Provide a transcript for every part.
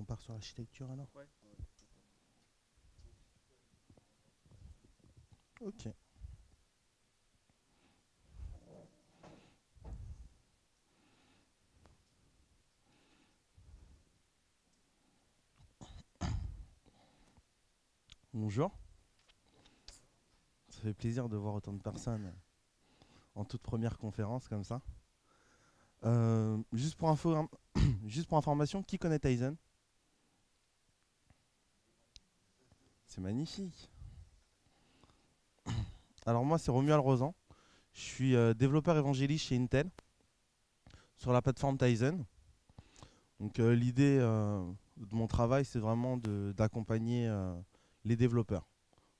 part sur l'architecture alors. Ouais. Ok. Bonjour. Ça fait plaisir de voir autant de personnes en toute première conférence comme ça. Juste pour info, juste pour information, qui connaît Tizen? C'est magnifique. Alors moi, c'est Romuald Rosan. Je suis développeur évangéliste chez Intel sur la plateforme Tizen. Donc l'idée de mon travail, c'est vraiment d'accompagner les développeurs.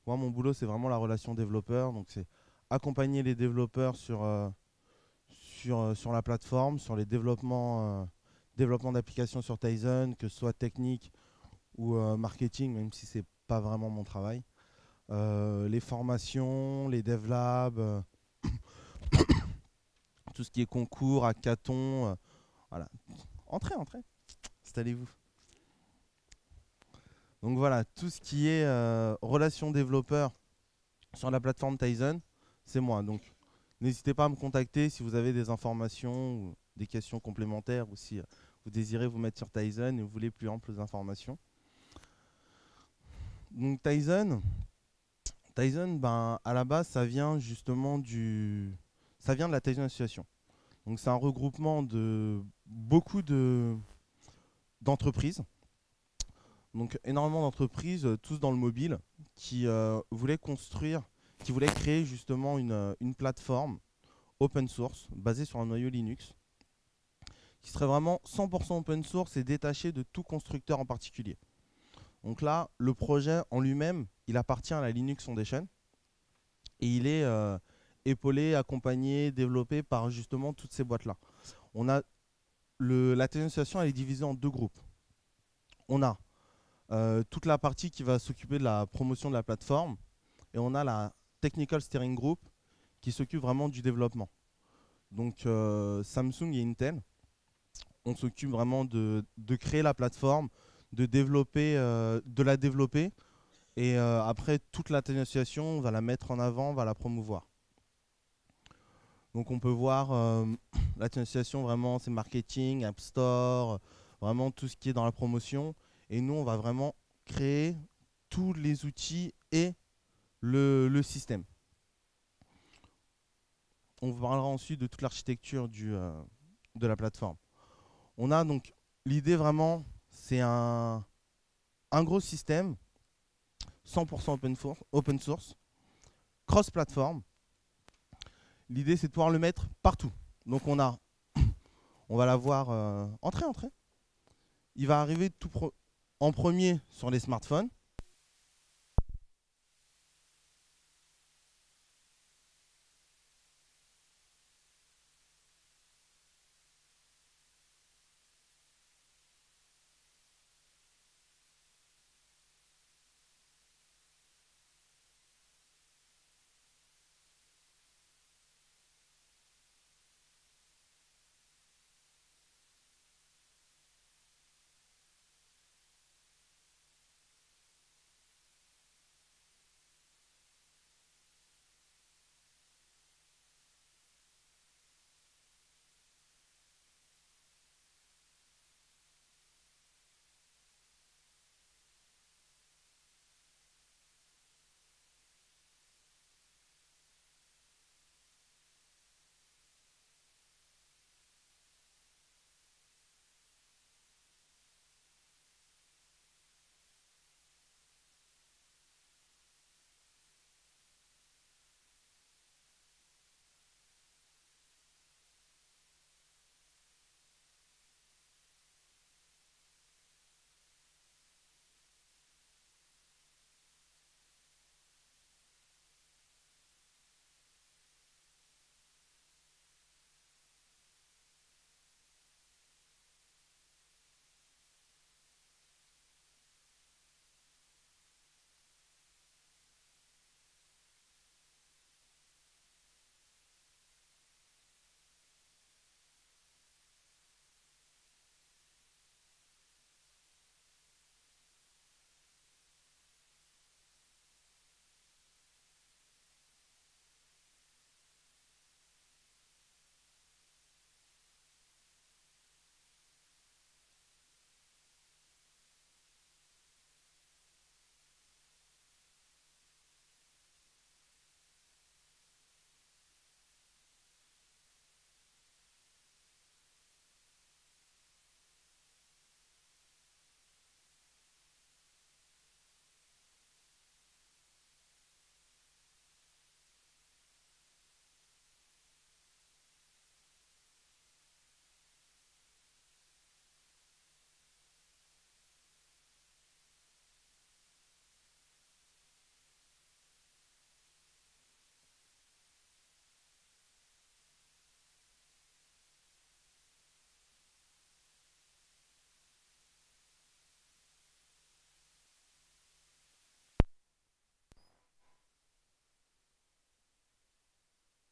Moi, mon boulot, c'est vraiment la relation développeur. Donc c'est accompagner les développeurs sur la plateforme, sur les développements d'applications sur Tizen, que ce soit technique ou marketing, même si c'est pas vraiment mon travail. Les formations, les devlabs, tout ce qui est concours, hackathon, voilà. Entrez, entrez, installez-vous. Donc voilà, tout ce qui est relation développeur sur la plateforme Tizen, c'est moi. Donc n'hésitez pas à me contacter si vous avez des informations ou des questions complémentaires ou si vous désirez vous mettre sur Tizen et vous voulez plus amples informations. Donc Tizen, ben, à la base, ça vient justement ça vient de la Tizen Association. Donc c'est un regroupement de beaucoup d'entreprises. Donc énormément d'entreprises, tous dans le mobile, qui qui voulaient créer justement une plateforme open source basée sur un noyau Linux, qui serait vraiment 100% open source et détaché de tout constructeur en particulier. Donc là, le projet en lui-même, il appartient à la Linux Foundation et il est épaulé, accompagné, développé par justement toutes ces boîtes-là. On a la association, elle est divisée en deux groupes. On a toute la partie qui va s'occuper de la promotion de la plateforme et on a la Technical Steering Group qui s'occupe vraiment du développement. Donc Samsung et Intel, on s'occupe vraiment de créer la plateforme, de la développer et après toute l'association va la mettre en avant, va la promouvoir. Donc on peut voir l'association vraiment c'est marketing, App Store, vraiment tout ce qui est dans la promotion et nous on va vraiment créer tous les outils et le système. On vous parlera ensuite de toute l'architecture de la plateforme. On a donc l'idée vraiment, c'est un gros système 100% open source, cross-platform. L'idée c'est de pouvoir le mettre partout. Donc on va la voir entrer. Il va arriver en premier sur les smartphones.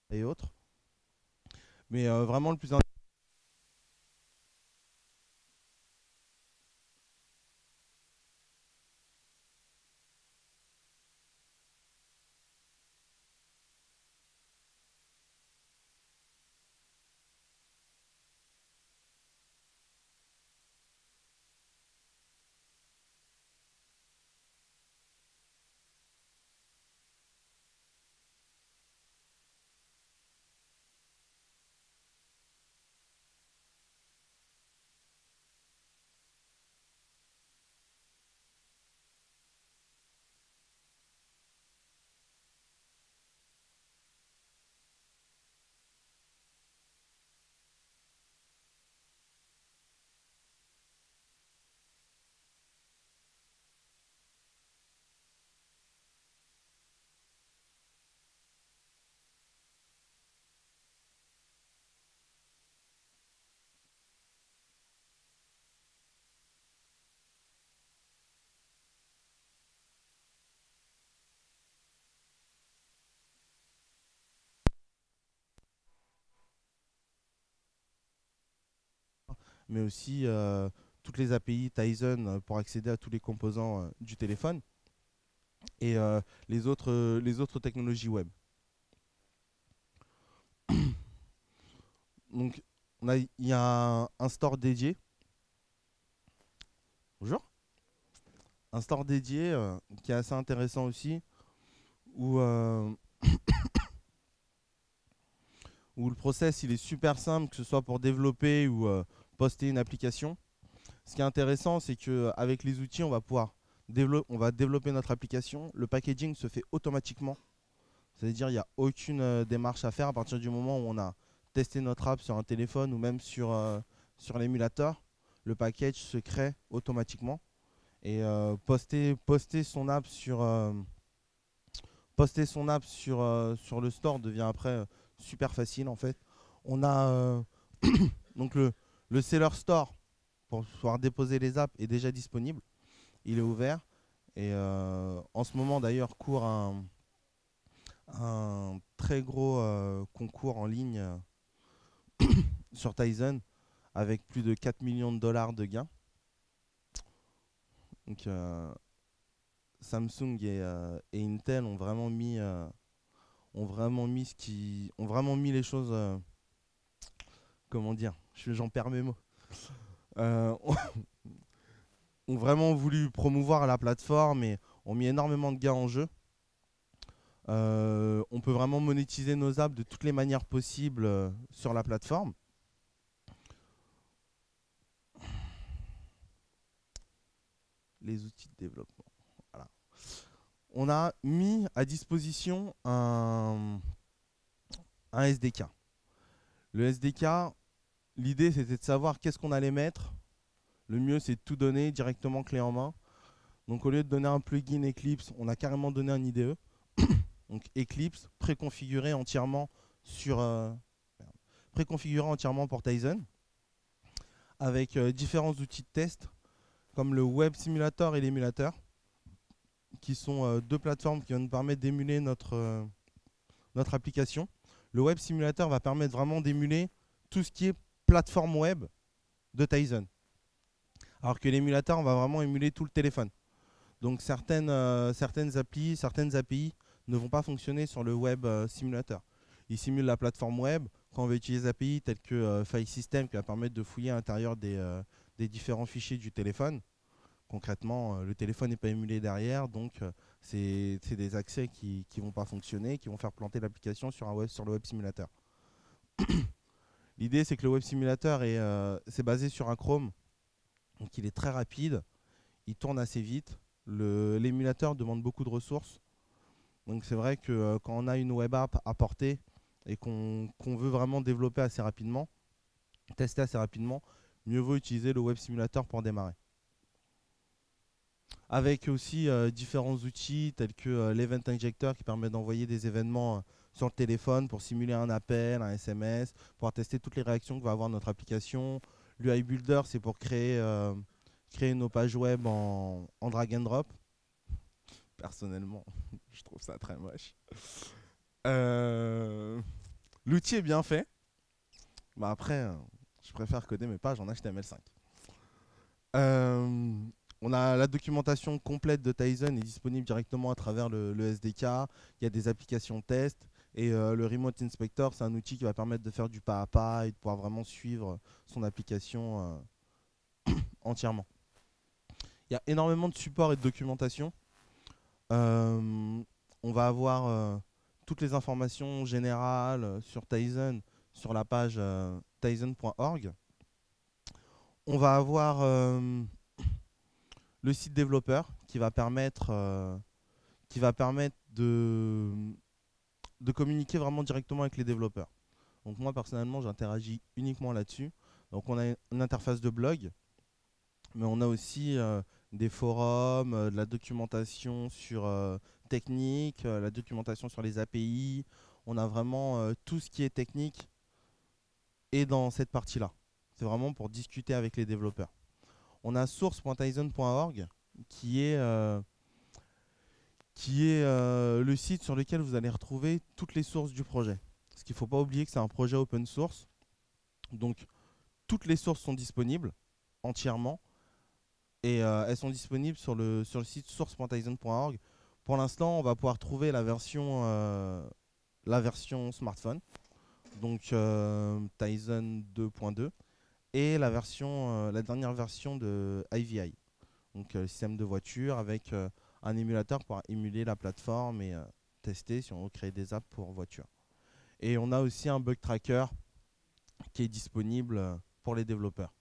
et autres. Mais vraiment le plus mais aussi toutes les API Tizen pour accéder à tous les composants du téléphone et les autres technologies web. Donc, il y a un store dédié. Bonjour. Un store dédié qui est assez intéressant aussi, où, où le process il est super simple, que ce soit pour développer ou poster une application. Ce qui est intéressant, c'est qu'avec les outils, on va développer notre application. Le packaging se fait automatiquement. C'est-à-dire qu'il n'y a aucune démarche à faire à partir du moment où on a testé notre app sur un téléphone ou même sur l'émulateur. Le package se crée automatiquement. Et poster son app sur le store devient après super facile en fait. On a donc le seller store pour pouvoir déposer les apps est déjà disponible. Il est ouvert. Et en ce moment d'ailleurs court un très gros concours en ligne sur Tizen avec plus de 4 millions de dollars de gains. Donc Samsung et Intel ont vraiment mis les choses, comment dire, j'en perds mes mots, ont ont vraiment voulu promouvoir la plateforme et ont mis énormément de gains en jeu. On peut vraiment monétiser nos apps de toutes les manières possibles sur la plateforme. Les outils de développement. Voilà. On a mis à disposition un SDK. Le SDK, l'idée c'était de savoir qu'est-ce qu'on allait mettre. Le mieux c'est de tout donner directement clé en main. Donc au lieu de donner un plugin Eclipse, on a carrément donné un IDE. Donc Eclipse préconfiguré entièrement préconfiguré entièrement pour Tizen avec différents outils de test comme le Web Simulator et l'émulateur qui sont deux plateformes qui vont nous permettre d'émuler notre application. Le Web Simulator va permettre vraiment d'émuler tout ce qui est plateforme web de Tizen. Alors que l'émulateur, on va vraiment émuler tout le téléphone. Donc certaines API ne vont pas fonctionner sur le Web Simulator. Il simule la plateforme web. Quand on va utiliser des API telles que File System qui va permettre de fouiller à l'intérieur des différents fichiers du téléphone, concrètement, le téléphone n'est pas émulé derrière, donc c'est des accès qui ne vont pas fonctionner, qui vont faire planter l'application sur le Web Simulator. L'idée, c'est que le Web Simulator c'est basé sur un Chrome, donc il est très rapide, il tourne assez vite. L'émulateur demande beaucoup de ressources, donc c'est vrai que quand on a une web app à porter et qu'on veut vraiment développer assez rapidement, tester assez rapidement, mieux vaut utiliser le Web Simulator pour démarrer. Avec aussi différents outils tels que l'Event Injector qui permet d'envoyer des événements sur le téléphone pour simuler un appel, un SMS, pour tester toutes les réactions que va avoir notre application. L'UI Builder, c'est pour créer nos pages web en drag and drop. Personnellement, je trouve ça très moche. L'outil est bien fait. Bah après, je préfère coder mes pages en HTML5. Euh, on a la documentation complète de Tizen est disponible directement à travers le SDK. Il y a des applications test. Et le Remote Inspector, c'est un outil qui va permettre de faire du pas à pas et de pouvoir vraiment suivre son application entièrement. Il y a énormément de support et de documentation. Euh, on va avoir toutes les informations générales sur Tizen sur la page tizen.org. On va avoir le site développeur qui va permettre de communiquer vraiment directement avec les développeurs. Donc moi personnellement j'interagis uniquement là-dessus. Donc on a une interface de blog, mais on a aussi des forums, de la documentation sur technique, la documentation sur les API. On a vraiment tout ce qui est technique et dans cette partie-là. C'est vraiment pour discuter avec les développeurs. On a source.tizen.org qui est le site sur lequel vous allez retrouver toutes les sources du projet. Parce qu'il ne faut pas oublier que c'est un projet open source. Donc toutes les sources sont disponibles entièrement et elles sont disponibles sur le site source.tizen.org. Pour l'instant, on va pouvoir trouver la version smartphone, donc Tizen 2.2, et la dernière version de IVI, donc le système de voiture avec un émulateur pour émuler la plateforme et tester si on veut créer des apps pour voiture. Et on a aussi un bug tracker qui est disponible pour les développeurs.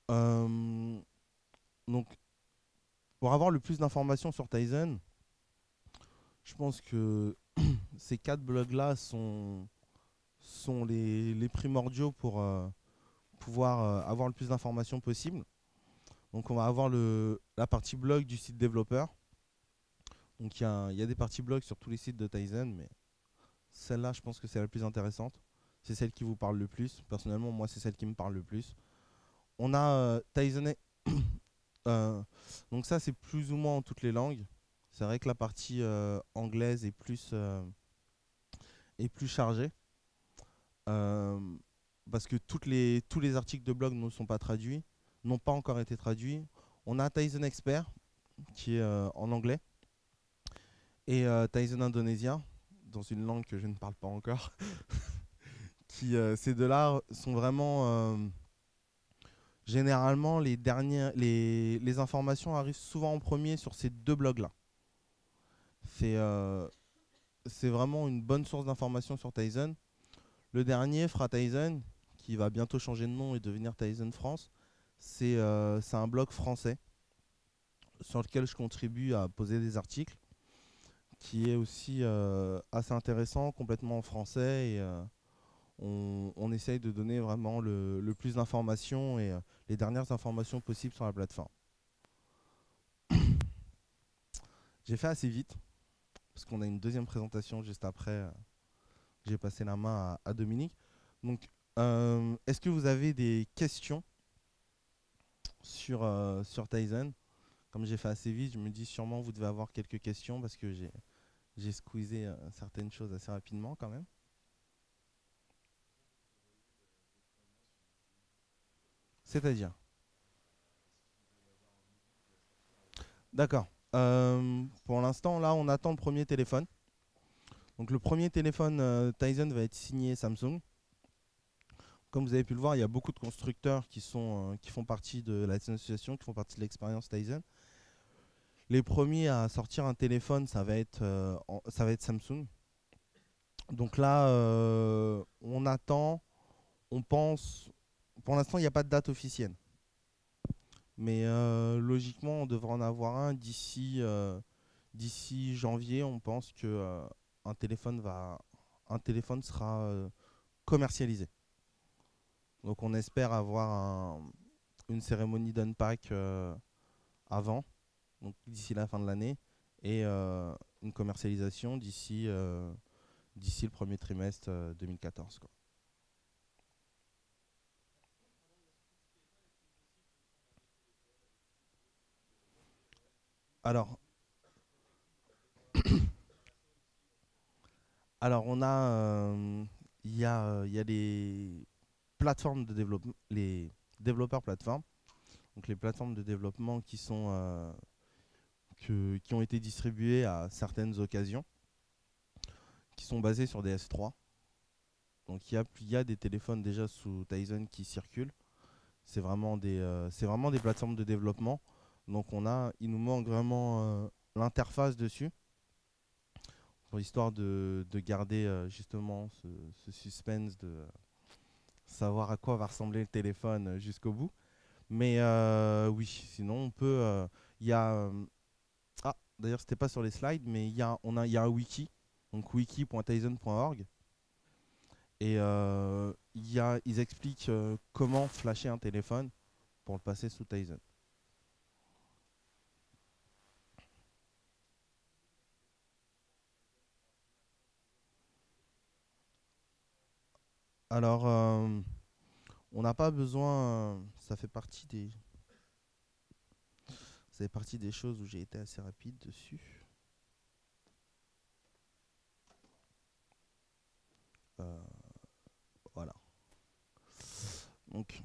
Euh, donc, pour avoir le plus d'informations sur Tizen, je pense que ces 4 blogs-là sont les primordiaux pour pouvoir avoir le plus d'informations possible. Donc, on va avoir la partie blog du site développeur. Donc, il y a des parties blog sur tous les sites de Tizen, mais celle-là, je pense que c'est la plus intéressante. C'est celle qui vous parle le plus. Personnellement, moi, c'est celle qui me parle le plus. On a Tizen. Donc ça, c'est plus ou moins en toutes les langues. C'est vrai que la partie anglaise est plus chargée. euh, Parce que tous les articles de blog ne sont pas traduits, n'ont pas encore été traduits. On a Tizen Expert, qui est en anglais, et Tizen Indonésien, dans une langue que je ne parle pas encore. Ces deux-là sont vraiment généralement les informations arrivent souvent en premier sur ces deux blogs-là. C'est c'est vraiment une bonne source d'information sur Tizen. Le dernier, Fra Tizen, qui va bientôt changer de nom et devenir Tizen France, c'est un blog français sur lequel je contribue à poser des articles, qui est aussi assez intéressant, complètement en français, et on essaye de donner vraiment le plus d'informations et les dernières informations possibles sur la plateforme. J'ai fait assez vite, parce qu'on a une deuxième présentation juste après. J'ai passé la main à Dominique. Donc, est-ce que vous avez des questions sur Tizen? Comme j'ai fait assez vite, je me dis sûrement vous devez avoir quelques questions parce que j'ai squeezé certaines choses assez rapidement quand même. C'est-à-dire? D'accord. Pour l'instant, là, on attend le premier téléphone. Donc, le premier téléphone Tizen va être signé Samsung. Comme vous avez pu le voir, il y a beaucoup de constructeurs qui font partie de l'association, qui font partie de l'expérience Tizen. Les premiers à sortir un téléphone, ça va être Samsung. Donc là, on attend, on pense. Pour l'instant, il n'y a pas de date officielle. Mais logiquement, on devrait en avoir un d'ici janvier. On pense que un téléphone un téléphone sera commercialisé. Donc on espère avoir une cérémonie d'unpack avant, donc d'ici la fin de l'année, et une commercialisation d'ici le premier trimestre 2014, quoi. Alors, Alors, il y a les plateformes de développement, les développeurs plateformes, donc les plateformes de développement qui ont été distribuées à certaines occasions, qui sont basées sur des S3. Donc il y a des téléphones déjà sous Tizen qui circulent. C'est vraiment des plateformes de développement. Donc il nous manque vraiment l'interface dessus, pour histoire de garder justement ce suspense de savoir à quoi va ressembler le téléphone jusqu'au bout. Mais oui, sinon on peut. Il y a, ah, d'ailleurs, c'était pas sur les slides, mais il y a un wiki, donc wiki.tizen.org. Et ils expliquent comment flasher un téléphone pour le passer sous Tizen. Alors, on n'a pas besoin. Ça fait partie des choses où j'ai été assez rapide dessus. Euh, voilà. Donc,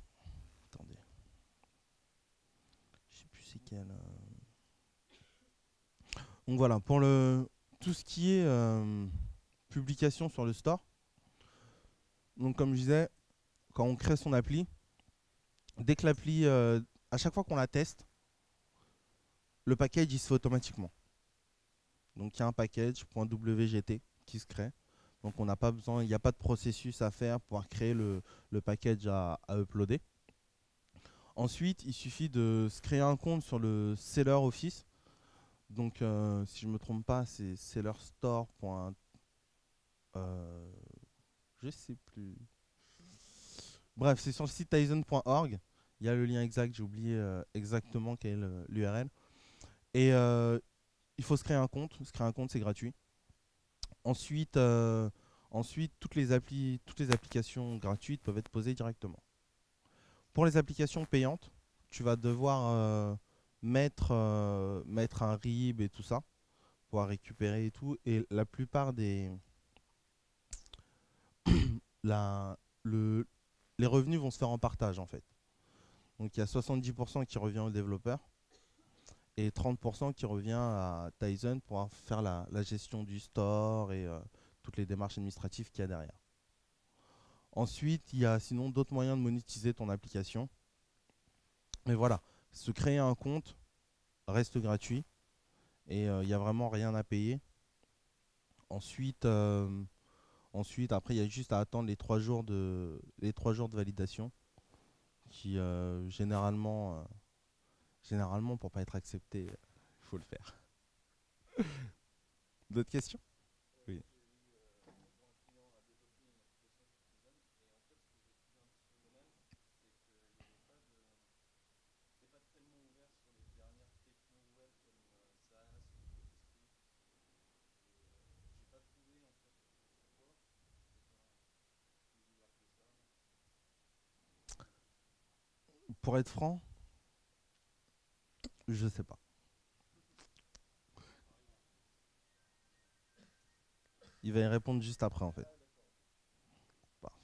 attendez. Je sais plus c'est quel. Donc voilà, pour tout ce qui est publication sur le store. Donc comme je disais, quand on crée son appli, dès que l'appli, à chaque fois qu'on la teste, le package il se fait automatiquement. Donc il y a un package .wgt qui se crée. Donc on n'a pas besoin, il n'y a pas de processus à faire pour pouvoir créer le package à uploader. Ensuite, il suffit de se créer un compte sur le Seller Office. Donc si je ne me trompe pas, c'est sellerstore. Je sais plus. Bref, c'est sur le site tizen.org. Il y a le lien exact, j'ai oublié exactement quel est l'URL. Et il faut se créer un compte. Se créer un compte, c'est gratuit. Ensuite, toutes les applications gratuites peuvent être posées directement. Pour les applications payantes, tu vas devoir mettre un RIB et tout ça, pour pouvoir récupérer et tout. Et la plupart la, le, les revenus vont se faire en partage en fait. Donc il y a 70% qui revient aux développeurs et 30% qui revient à Tizen pour pouvoir faire la gestion du store et toutes les démarches administratives qu'il y a derrière. Ensuite, il y a sinon d'autres moyens de monétiser ton application. Mais voilà, se créer un compte reste gratuit et il n'y a vraiment rien à payer. Ensuite, après, il y a juste à attendre les 3 jours de validation qui généralement, pour pas être accepté, il faut le faire. D'autres questions? Oui. Pour être franc, je sais pas. Il va y répondre juste après en fait. Parfait.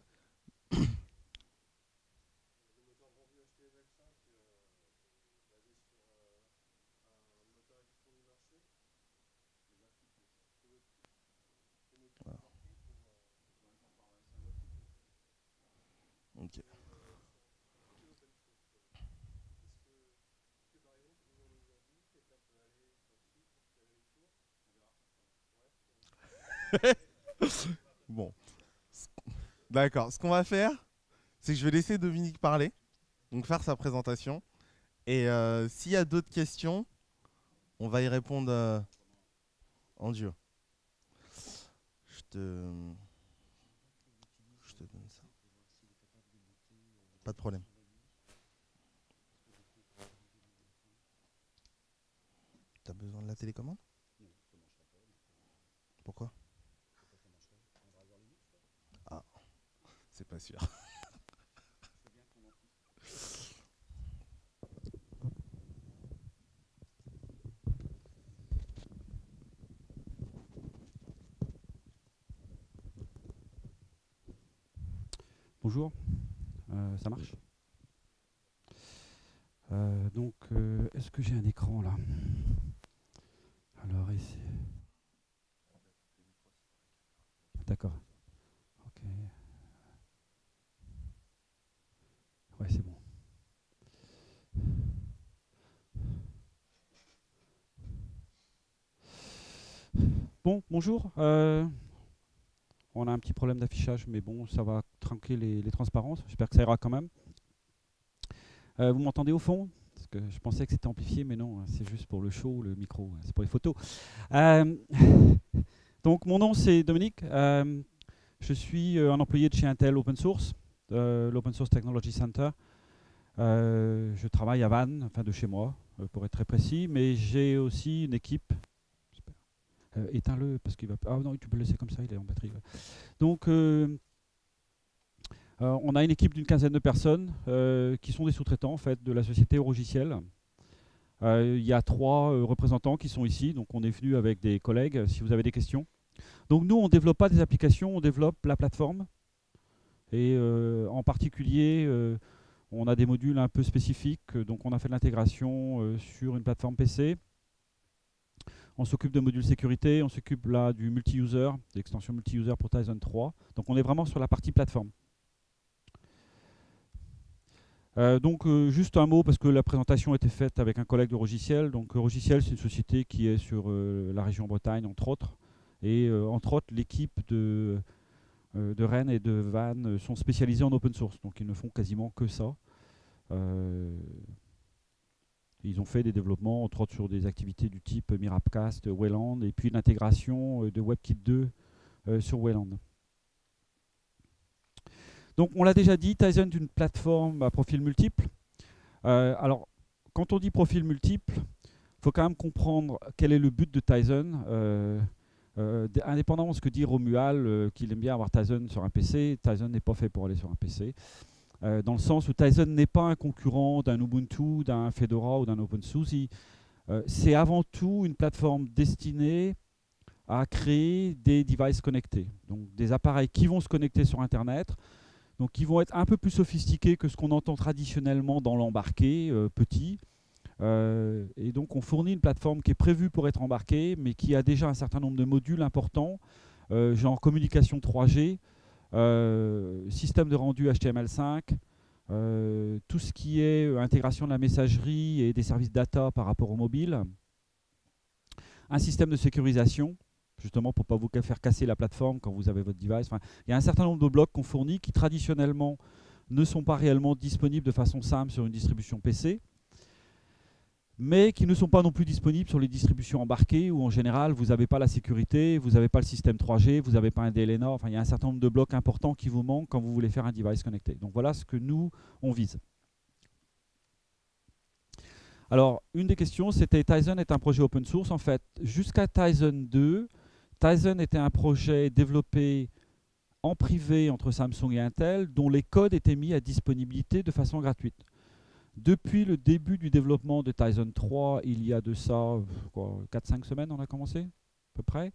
Voilà. Ok. Bon, d'accord. Ce qu'on va faire, c'est que je vais laisser Dominique parler, donc faire sa présentation. Et s'il y a d'autres questions, on va y répondre en duo. Je te, je te donne ça. Pas de problème. T'as besoin de la télécommande? Pourquoi? Ah, c'est pas sûr. Bonjour, ça marche? Est-ce que j'ai un écran là? Alors ici. D'accord. Ok. Ouais, c'est bon. Bon, bonjour. On a un petit problème d'affichage, mais bon, ça va trinquer les transparences. J'espère que ça ira quand même. Vous m'entendez au fond? Parce que je pensais que c'était amplifié, mais non, c'est juste pour le show, le micro, c'est pour les photos. Donc, mon nom, c'est Dominique. Je suis un employé de chez Intel Open Source, l'Open Source Technology Center. Je travaille à Vannes, enfin de chez moi, pour être très précis, mais j'ai aussi une équipe. Éteins-le, parce qu'il va... Ah non, tu peux le laisser comme ça, il est en batterie. Ouais. Donc, on a une équipe d'une quinzaine de personnes qui sont des sous-traitants en fait, de la société Eurogiciel. Il y a 3 représentants qui sont ici, donc on est venu avec des collègues, si vous avez des questions. Donc nous, on ne développe pas des applications, on développe la plateforme. Et en particulier, on a des modules un peu spécifiques, donc on a fait de l'intégration sur une plateforme PC. On s'occupe de modules sécurité, on s'occupe là du multi-user, de l'extension multi-user pour Tizen 3. Donc on est vraiment sur la partie plateforme. Juste un mot, parce que la présentation a été faite avec un collègue de Eurogiciel. Donc Eurogiciel, c'est une société qui est sur la région Bretagne, entre autres. Et entre autres, l'équipe de Rennes et de Vannes sont spécialisés en open source. Donc ils ne font quasiment que ça. Ils ont fait des développements, entre autres, sur des activités du type Mirapcast, Wayland, et puis l'intégration de WebKit 2 sur Wayland. Donc, on l'a déjà dit, Tizen est une plateforme à profil multiple. Alors, quand on dit profil multiple, il faut quand même comprendre quel est le but de Tizen. Indépendamment de ce que dit Romuald, qu'il aime bien avoir Tizen sur un PC, Tizen n'est pas fait pour aller sur un PC. Dans le sens où Tizen n'est pas un concurrent d'un Ubuntu, d'un Fedora ou d'un OpenSUSE. C'est avant tout une plateforme destinée à créer des devices connectés, donc des appareils qui vont se connecter sur Internet, donc qui vont être un peu plus sophistiqués que ce qu'on entend traditionnellement dans l'embarqué petit. Et donc on fournit une plateforme qui est prévue pour être embarquée, mais qui a déjà un certain nombre de modules importants, genre communication 3G, système de rendu HTML5, tout ce qui est intégration de la messagerie et des services data par rapport au mobile, un système de sécurisation, justement pour ne pas vous faire casser la plateforme quand vous avez votre device. Enfin, il y a un certain nombre de blocs qu'on fournit qui traditionnellement ne sont pas réellement disponibles de façon simple sur une distribution PC, mais qui ne sont pas non plus disponibles sur les distributions embarquées où en général vous n'avez pas la sécurité, vous n'avez pas le système 3G, vous n'avez pas un DLNA, enfin il y a un certain nombre de blocs importants qui vous manquent quand vous voulez faire un device connecté. Donc voilà ce que nous, on vise. Alors, une des questions, c'était Tizen est un projet open source. En fait, jusqu'à Tizen 2, Tizen était un projet développé en privé entre Samsung et Intel, dont les codes étaient mis à disponibilité de façon gratuite. Depuis le début du développement de Tizen 3, il y a de ça 4-5 semaines, on a commencé, à peu près.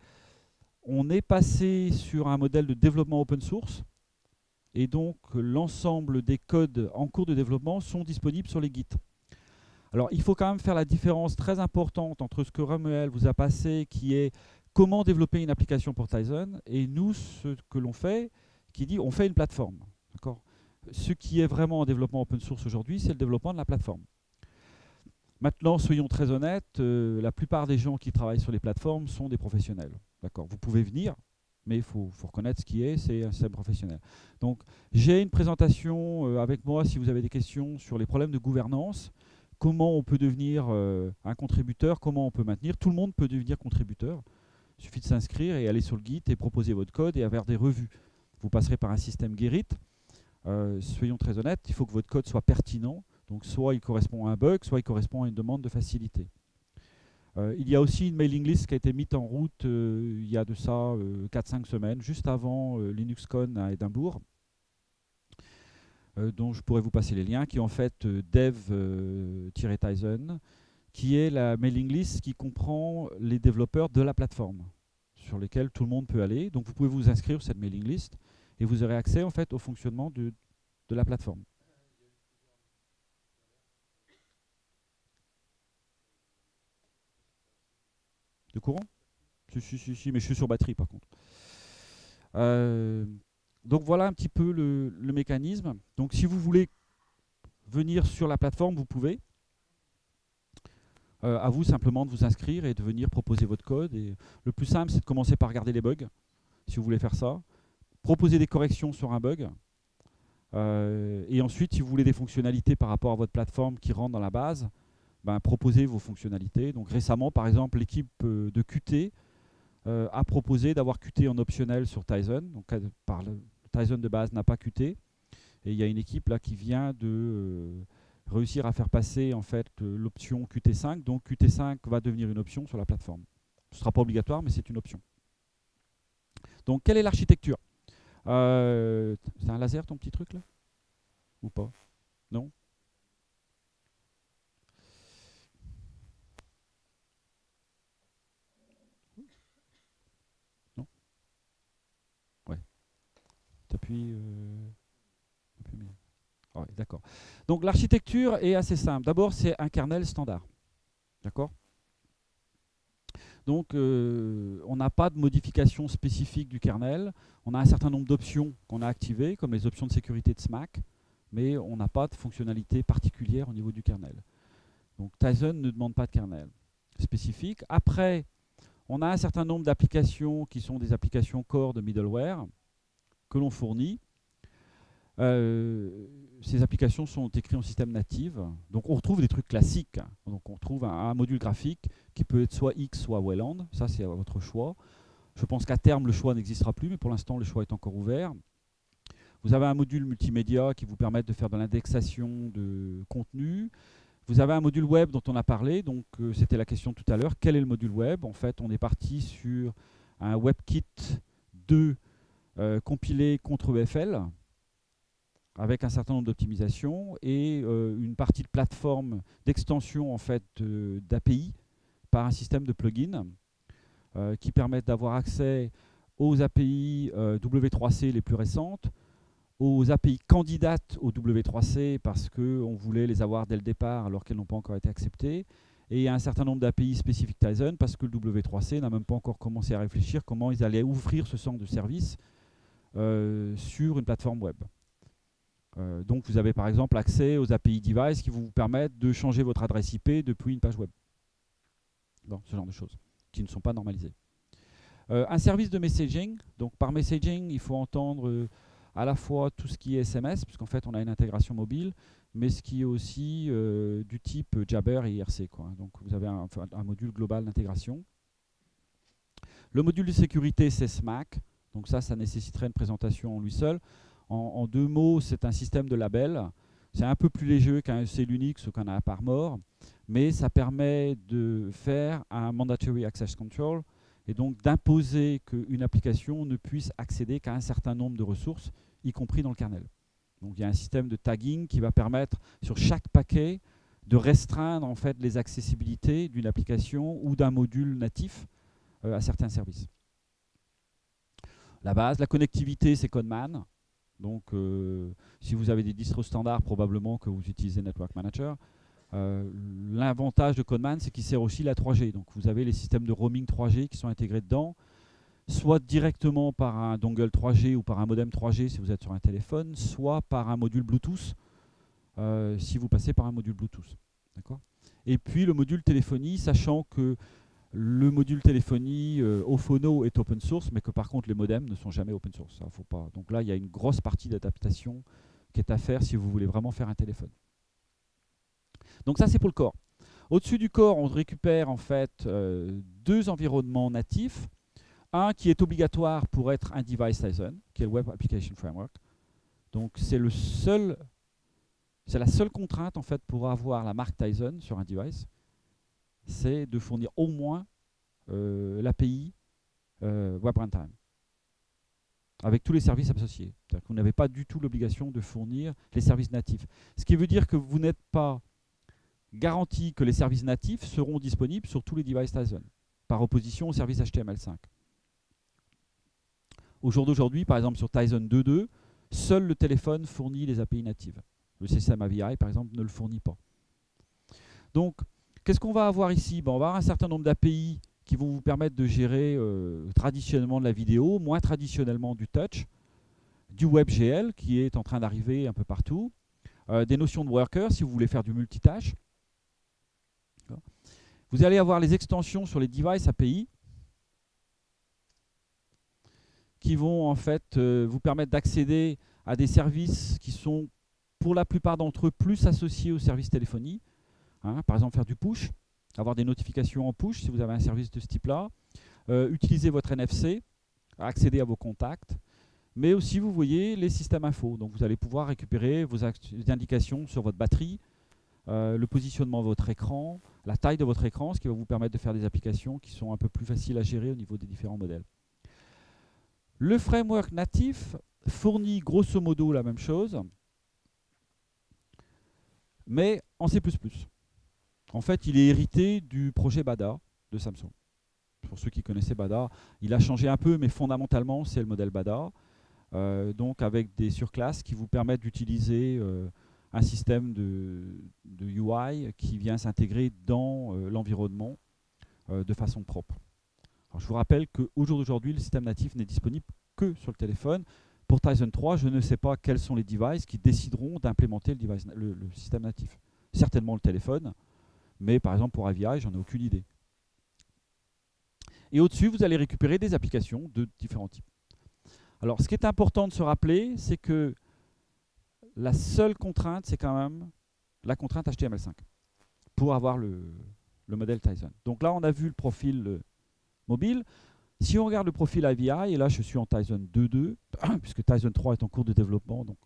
On est passé sur un modèle de développement open source, et donc l'ensemble des codes en cours de développement sont disponibles sur les Git. Alors, il faut quand même faire la différence très importante entre ce que Romuald vous a passé, qui est comment développer une application pour Tizen, et nous, ce que l'on fait, qui dit on fait une plateforme. Ce qui est vraiment en développement open source aujourd'hui, c'est le développement de la plateforme. Maintenant, soyons très honnêtes, la plupart des gens qui travaillent sur les plateformes sont des professionnels. Vous pouvez venir, mais il faut reconnaître ce qui est, c'est un système professionnel. Donc, j'ai une présentation avec moi, si vous avez des questions, sur les problèmes de gouvernance, comment on peut devenir un contributeur, comment on peut maintenir. Tout le monde peut devenir contributeur. Il suffit de s'inscrire et aller sur le Git et proposer votre code et avoir des revues. Vous passerez par un système Gerrit. Soyons très honnêtes, il faut que votre code soit pertinent. Donc soit il correspond à un bug, soit il correspond à une demande de facilité. Il y a aussi une mailing list qui a été mise en route il y a de ça 4-5 semaines, juste avant LinuxCon à Édimbourg, dont je pourrais vous passer les liens, qui est en fait dev-tizen, qui est la mailing list qui comprend les développeurs de la plateforme, sur lesquels tout le monde peut aller. Donc vous pouvez vous inscrire sur cette mailing list, et vous aurez accès en fait au fonctionnement de la plateforme. De courant? Si, mais je suis sur batterie par contre. Donc voilà un petit peu le mécanisme. Donc si vous voulez venir sur la plateforme, vous pouvez. À vous simplement de vous inscrire et de venir proposer votre code. Et le plus simple, c'est de commencer par regarder les bugs, si vous voulez faire ça. Proposer des corrections sur un bug. Et ensuite, si vous voulez des fonctionnalités par rapport à votre plateforme qui rentrent dans la base, ben, proposez vos fonctionnalités. Donc récemment, par exemple, l'équipe de Qt a proposé d'avoir Qt en optionnel sur Tizen. Donc le Tizen de base n'a pas Qt. Et il y a une équipe là qui vient de réussir à faire passer en fait l'option Qt5. Donc Qt5 va devenir une option sur la plateforme. Ce ne sera pas obligatoire, mais c'est une option. Donc quelle est l'architecture? C'est un laser ton petit truc là? Ou pas? Non? Non? Ouais. T'appuies. Ouais, d'accord. Donc l'architecture est assez simple. D'abord, c'est un kernel standard. D'accord? Donc on n'a pas de modification spécifique du kernel. On a un certain nombre d'options qu'on a activées, comme les options de sécurité de SMAC, mais on n'a pas de fonctionnalité particulière au niveau du kernel. Donc Tizen ne demande pas de kernel spécifique. Après, on a un certain nombre d'applications qui sont des applications core de middleware que l'on fournit. Ces applications sont écrites en système natif. Donc on retrouve des trucs classiques. Donc on trouve un module graphique qui peut être soit X, soit Wayland. Ça, c'est à votre choix. Je pense qu'à terme, le choix n'existera plus, mais pour l'instant, le choix est encore ouvert. Vous avez un module multimédia qui vous permet de faire de l'indexation de contenu. Vous avez un module web dont on a parlé. Donc c'était la question tout à l'heure. Quel est le module web? En fait, on est parti sur un WebKit 2 compilé contre EFL, avec un certain nombre d'optimisations et une partie de plateforme d'extension en fait, d'API par un système de plugins qui permettent d'avoir accès aux API W3C les plus récentes, aux API candidates au W3C parce qu'on voulait les avoir dès le départ alors qu'elles n'ont pas encore été acceptées, et un certain nombre d'API spécifiques Tizen parce que le W3C n'a même pas encore commencé à réfléchir comment ils allaient ouvrir ce centre de service sur une plateforme web. Donc vous avez par exemple accès aux API device qui vous permettent de changer votre adresse IP depuis une page web. Bon, ce genre de choses qui ne sont pas normalisées. Un service de messaging. Donc par messaging, il faut entendre à la fois tout ce qui est SMS, puisqu'en fait on a une intégration mobile, mais ce qui est aussi du type Jabber et IRC, quoi. Donc vous avez un module global d'intégration. Le module de sécurité, c'est SMAC. Donc ça nécessiterait une présentation en lui seul. En deux mots, c'est un système de label. C'est un peu plus léger qu'un EC Linux ou qu'un AppArmor, mais ça permet de faire un Mandatory Access Control et donc d'imposer qu'une application ne puisse accéder qu'à un certain nombre de ressources, y compris dans le kernel. Donc il y a un système de tagging qui va permettre sur chaque paquet de restreindre en fait, les accessibilités d'une application ou d'un module natif à certains services. La base, la connectivité, c'est Codeman. Donc, si vous avez des distros standards, probablement que vous utilisez Network Manager. L'avantage de Codeman, c'est qu'il sert aussi la 3G. Donc, vous avez les systèmes de roaming 3G qui sont intégrés dedans, soit directement par un dongle 3G ou par un modem 3G si vous êtes sur un téléphone, soit par un module Bluetooth si vous passez par un module Bluetooth. Et puis, le module téléphonie, sachant que le module téléphonie Ophono est open source, mais que par contre les modems ne sont jamais open source. Ça, faut pas. Donc là, il y a une grosse partie d'adaptation qui est à faire si vous voulez vraiment faire un téléphone. Donc ça, c'est pour le core. Au-dessus du core, on récupère en fait deux environnements natifs. Un qui est obligatoire pour être un device Tizen, qui est le Web Application Framework. Donc c'est la seule contrainte en fait pour avoir la marque Tizen sur un device, c'est de fournir au moins l'API Web Runtime, avec tous les services associés. C'est-à-dire que vous n'avez pas du tout l'obligation de fournir les services natifs. Ce qui veut dire que vous n'êtes pas garanti que les services natifs seront disponibles sur tous les devices Tizen, par opposition aux services HTML5. Au jour d'aujourd'hui, par exemple sur Tizen 2.2, seul le téléphone fournit les API natives. Le système AVI, par exemple, ne le fournit pas. Donc, qu'est-ce qu'on va avoir ici? On va avoir un certain nombre d'API qui vont vous permettre de gérer traditionnellement de la vidéo, moins traditionnellement du touch, du WebGL qui est en train d'arriver un peu partout, des notions de worker si vous voulez faire du multitâche. Vous allez avoir les extensions sur les devices API qui vont en fait vous permettre d'accéder à des services qui sont pour la plupart d'entre eux plus associés aux services téléphonie. Par exemple faire du push, avoir des notifications en push si vous avez un service de ce type-là, utiliser votre NFC, accéder à vos contacts, mais aussi vous voyez les systèmes info. Donc vous allez pouvoir récupérer vos indications sur votre batterie, le positionnement de votre écran, la taille de votre écran, ce qui va vous permettre de faire des applications qui sont un peu plus faciles à gérer au niveau des différents modèles. Le framework natif fournit grosso modo la même chose, mais en C++. En fait, il est hérité du projet Bada de Samsung. Pour ceux qui connaissaient Bada, il a changé un peu, mais fondamentalement, c'est le modèle Bada. Donc avec des surclasses qui vous permettent d'utiliser un système de UI qui vient s'intégrer dans l'environnement de façon propre. Alors, je vous rappelle qu'au jour d'aujourd'hui, le système natif n'est disponible que sur le téléphone. Pour Tizen 3, je ne sais pas quels sont les devices qui décideront d'implémenter le système natif. Certainement le téléphone, mais par exemple pour AVI, j'en ai aucune idée. Et au-dessus, vous allez récupérer des applications de différents types. Alors, ce qui est important de se rappeler, c'est que la seule contrainte, c'est quand même la contrainte HTML5 pour avoir le modèle Tizen. Donc là, on a vu le profil mobile. Si on regarde le profil AVI, et là, je suis en Tizen 2.2, puisque Tizen 3 est en cours de développement, donc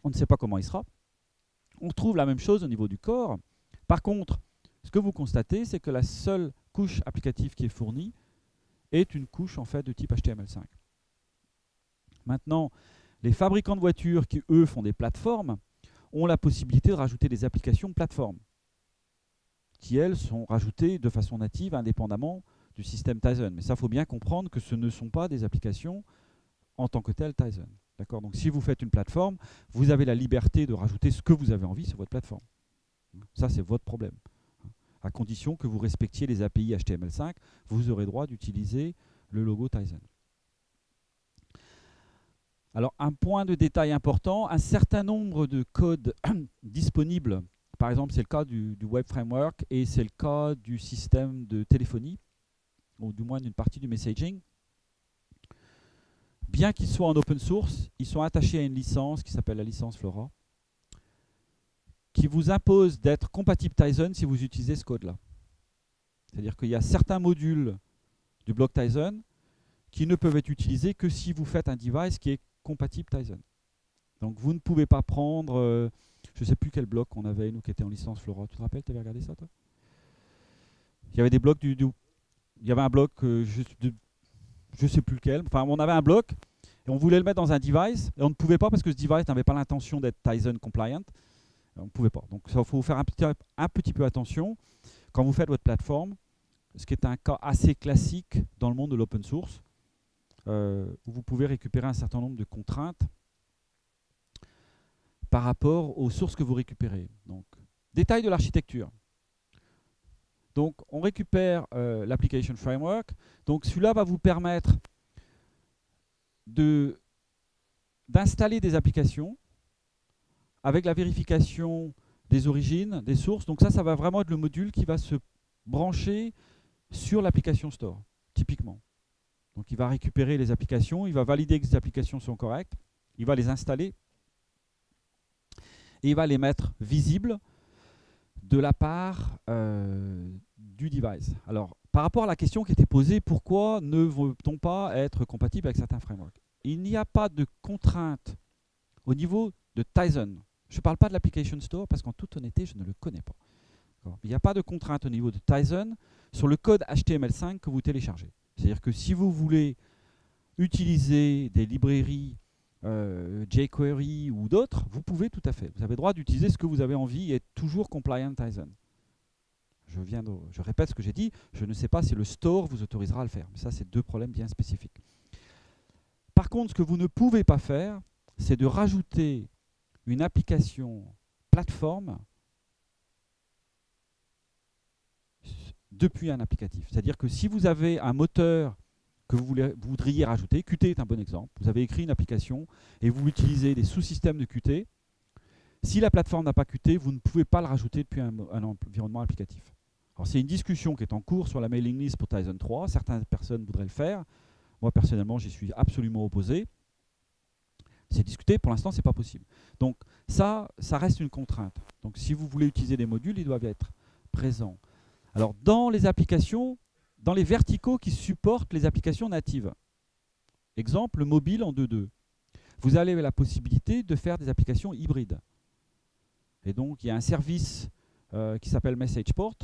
on ne sait pas comment il sera. On retrouve la même chose au niveau du corps. Par contre, ce que vous constatez, c'est que la seule couche applicative qui est fournie est une couche en fait de type HTML5. Maintenant, les fabricants de voitures qui, eux, font des plateformes, ont la possibilité de rajouter des applications plateformes, qui, elles, sont rajoutées de façon native, indépendamment du système Tizen. Mais ça, il faut bien comprendre que ce ne sont pas des applications en tant que telles Tizen. D'accord ? Donc, si vous faites une plateforme, vous avez la liberté de rajouter ce que vous avez envie sur votre plateforme. Ça, c'est votre problème. À condition que vous respectiez les API HTML5, vous aurez droit d'utiliser le logo Tizen. Alors, un point de détail important, un certain nombre de codes disponibles, par exemple, c'est le cas du Web Framework et c'est le cas du système de téléphonie, ou du moins d'une partie du messaging. Bien qu'ils soient en open source, ils sont attachés à une licence qui s'appelle la licence Flora, qui vous impose d'être compatible Tizen si vous utilisez ce code-là. C'est-à-dire qu'il y a certains modules du bloc Tizen qui ne peuvent être utilisés que si vous faites un device qui est compatible Tizen. Donc vous ne pouvez pas prendre, je ne sais plus quel bloc on avait, nous qui était en licence Flora. Tu te rappelles, tu avais regardé ça toi? Il y avait des blocs il y avait un bloc, je ne sais plus lequel, enfin on avait un bloc et on voulait le mettre dans un device et on ne pouvait pas parce que ce device n'avait pas l'intention d'être Tizen compliant. On ne pouvait pas. Donc il faut faire un petit peu attention quand vous faites votre plateforme, ce qui est un cas assez classique dans le monde de l'open source, où vous pouvez récupérer un certain nombre de contraintes par rapport aux sources que vous récupérez. Donc, détail de l'architecture. Donc, on récupère l'application framework. Donc, celui-là va vous permettre d'installer des applications avec la vérification des origines, des sources. Donc ça va vraiment être le module qui va se brancher sur l'application store, typiquement. Donc il va récupérer les applications, il va valider que les applications sont correctes, il va les installer et il va les mettre visibles de la part du device. Alors, par rapport à la question qui était posée, pourquoi ne veut-on pas être compatible avec certains frameworks? Il n'y a pas de contrainte au niveau de Tizen. Je ne parle pas de l'application store parce qu'en toute honnêteté, je ne le connais pas. Il n'y a pas de contrainte au niveau de Tizen sur le code HTML5 que vous téléchargez. C'est-à-dire que si vous voulez utiliser des librairies jQuery ou d'autres, vous pouvez tout à fait. Vous avez le droit d'utiliser ce que vous avez envie et être toujours compliant Tizen. Je répète ce que j'ai dit, je ne sais pas si le store vous autorisera à le faire. Mais ça, c'est deux problèmes bien spécifiques. contre, ce que vous ne pouvez pas faire, c'est de rajouter une application plateforme depuis un applicatif. C'est-à-dire que si vous avez un moteur que vous voudriez rajouter, Qt est un bon exemple, vous avez écrit une application et vous utilisez des sous-systèmes de Qt, si la plateforme n'a pas Qt, vous ne pouvez pas le rajouter depuis un environnement applicatif. Alors c'est une discussion qui est en cours sur la mailing list pour Tizen 3, certaines personnes voudraient le faire, moi personnellement j'y suis absolument opposé. C'est discuté, pour l'instant c'est pas possible. Donc ça reste une contrainte. Donc si vous voulez utiliser des modules, ils doivent être présents. Alors dans les applications, dans les verticaux qui supportent les applications natives, exemple le mobile en 2.2, vous avez la possibilité de faire des applications hybrides. Et donc il y a un service qui s'appelle MessagePort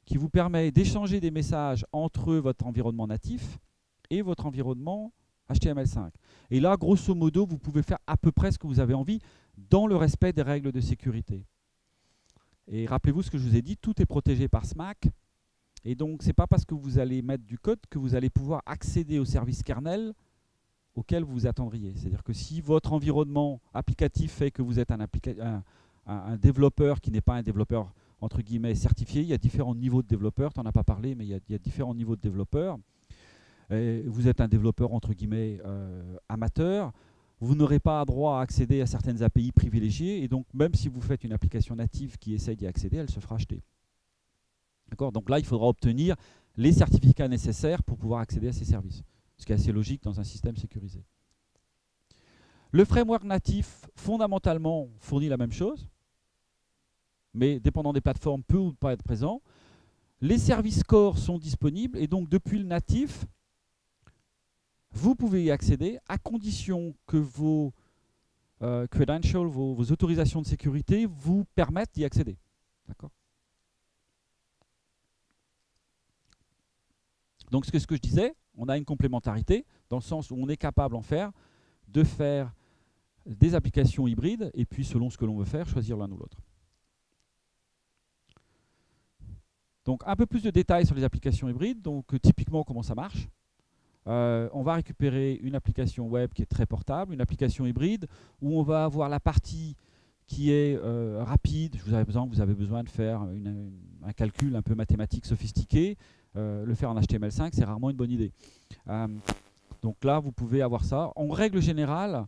qui vous permet d'échanger des messages entre votre environnement natif et votre environnement HTML5. Et là, grosso modo, vous pouvez faire à peu près ce que vous avez envie dans le respect des règles de sécurité. Et rappelez-vous ce que je vous ai dit, tout est protégé par SMAC. Et donc, ce n'est pas parce que vous allez mettre du code que vous allez pouvoir accéder au service kernel auquel vous vous attendriez. C'est-à-dire que si votre environnement applicatif fait que vous êtes un développeur qui n'est pas un développeur entre guillemets certifié, il y a différents niveaux de développeurs, tu n'en as pas parlé, mais il y a différents niveaux de développeurs. Et vous êtes un développeur entre guillemets amateur, vous n'aurez pas droit à accéder à certaines API privilégiées, et donc même si vous faites une application native qui essaye d'y accéder, elle se fera acheter. D'accord ? Donc là, il faudra obtenir les certificats nécessaires pour pouvoir accéder à ces services, ce qui est assez logique dans un système sécurisé. Le framework natif, fondamentalement, fournit la même chose, mais dépendant des plateformes, peut ou pas être présent. Les services core sont disponibles, et donc depuis le natif, vous pouvez y accéder à condition que vos credentials, vos autorisations de sécurité vous permettent d'y accéder. D'accord ? Donc, c'est ce que je disais, on a une complémentarité dans le sens où on est capable de faire des applications hybrides et puis, selon ce que l'on veut faire, choisir l'un ou l'autre. Donc, un peu plus de détails sur les applications hybrides. Donc, typiquement, comment ça marche. On va récupérer une application web qui est très portable, une application hybride, où on va avoir la partie qui est rapide. Vous avez besoin de faire un calcul un peu mathématique sophistiqué. Le faire en HTML5, c'est rarement une bonne idée. Donc là, vous pouvez avoir ça. En règle générale,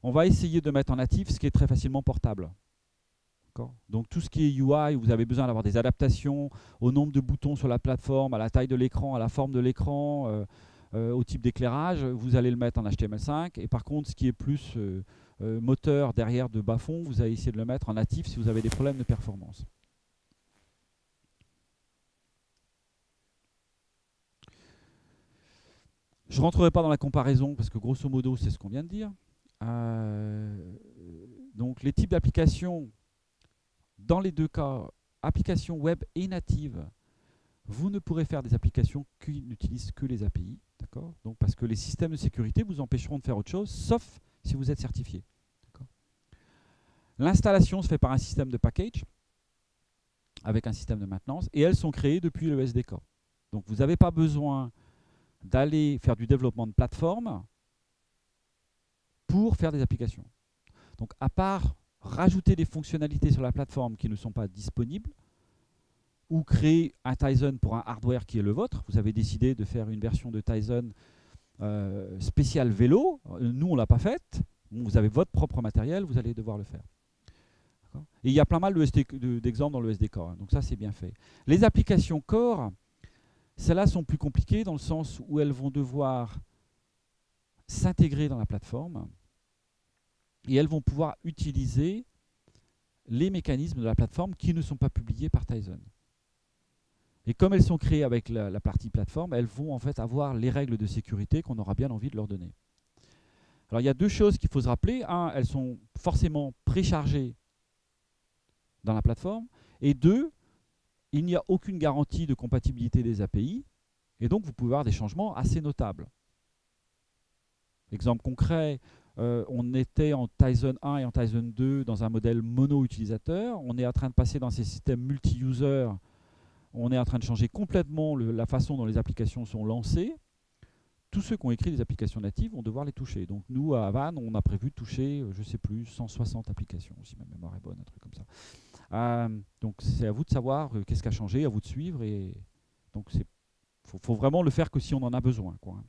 on va essayer de mettre en natif ce qui est très facilement portable. Donc tout ce qui est UI, où vous avez besoin d'avoir des adaptations au nombre de boutons sur la plateforme, à la taille de l'écran, à la forme de l'écran, au type d'éclairage, vous allez le mettre en HTML5. Et par contre, ce qui est plus moteur derrière de bas-fond, vous allez essayer de le mettre en natif si vous avez des problèmes de performance. Je ne rentrerai pas dans la comparaison parce que grosso modo, c'est ce qu'on vient de dire. Donc les types d'applications, dans les deux cas, applications web et natives, vous ne pourrez faire des applications qui n'utilisent que les API, d'accord ? Donc parce que les systèmes de sécurité vous empêcheront de faire autre chose, sauf si vous êtes certifié. L'installation se fait par un système de package, avec un système de maintenance, et elles sont créées depuis le SDK. Donc vous n'avez pas besoin d'aller faire du développement de plateforme pour faire des applications. Donc à part rajouter des fonctionnalités sur la plateforme qui ne sont pas disponibles, ou créer un Tizen pour un hardware qui est le vôtre, vous avez décidé de faire une version de Tizen spéciale vélo, nous on ne l'a pas faite, vous avez votre propre matériel, vous allez devoir le faire. Et il y a plein mal d'exemples dans le SDK, donc ça c'est bien fait. Les applications core, celles-là sont plus compliquées dans le sens où elles vont devoir s'intégrer dans la plateforme et elles vont pouvoir utiliser les mécanismes de la plateforme qui ne sont pas publiés par Tizen. Et comme elles sont créées avec la partie plateforme, elles vont en fait avoir les règles de sécurité qu'on aura bien envie de leur donner. Alors il y a deux choses qu'il faut se rappeler. Un, elles sont forcément préchargées dans la plateforme. Et deux, il n'y a aucune garantie de compatibilité des API. Et donc vous pouvez avoir des changements assez notables. Exemple concret, on était en Tizen 1 et en Tizen 2 dans un modèle mono-utilisateur. On est en train de passer dans ces systèmes multi-user. On est en train de changer complètement la façon dont les applications sont lancées. tous ceux qui ont écrit des applications natives vont devoir les toucher. Donc nous, à Havane, on a prévu de toucher, je ne sais plus, 160 applications, si ma mémoire est bonne, un truc comme ça. Donc c'est à vous de savoir qu'est-ce qui a changé, à vous de suivre. Et donc faut vraiment le faire que si on en a besoin, quoi.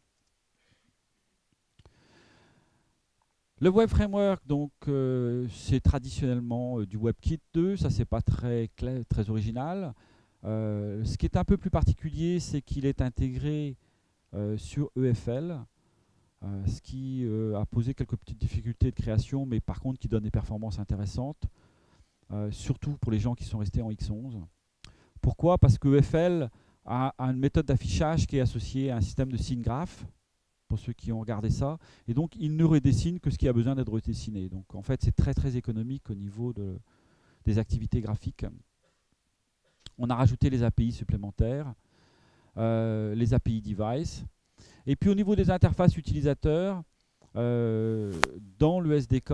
Le Web Framework, donc, c'est traditionnellement du WebKit 2, ça c'est pas très original. Ce qui est un peu plus particulier, c'est qu'il est intégré sur EFL, ce qui a posé quelques petites difficultés de création, mais par contre qui donne des performances intéressantes, surtout pour les gens qui sont restés en X11. Pourquoi? Parce que EFL a une méthode d'affichage qui est associée à un système de signe graph, pour ceux qui ont regardé ça, et donc il ne redessine que ce qui a besoin d'être redessiné. Donc en fait c'est très économique au niveau des activités graphiques. On a rajouté les API supplémentaires, les API device, et puis au niveau des interfaces utilisateurs, dans le SDK,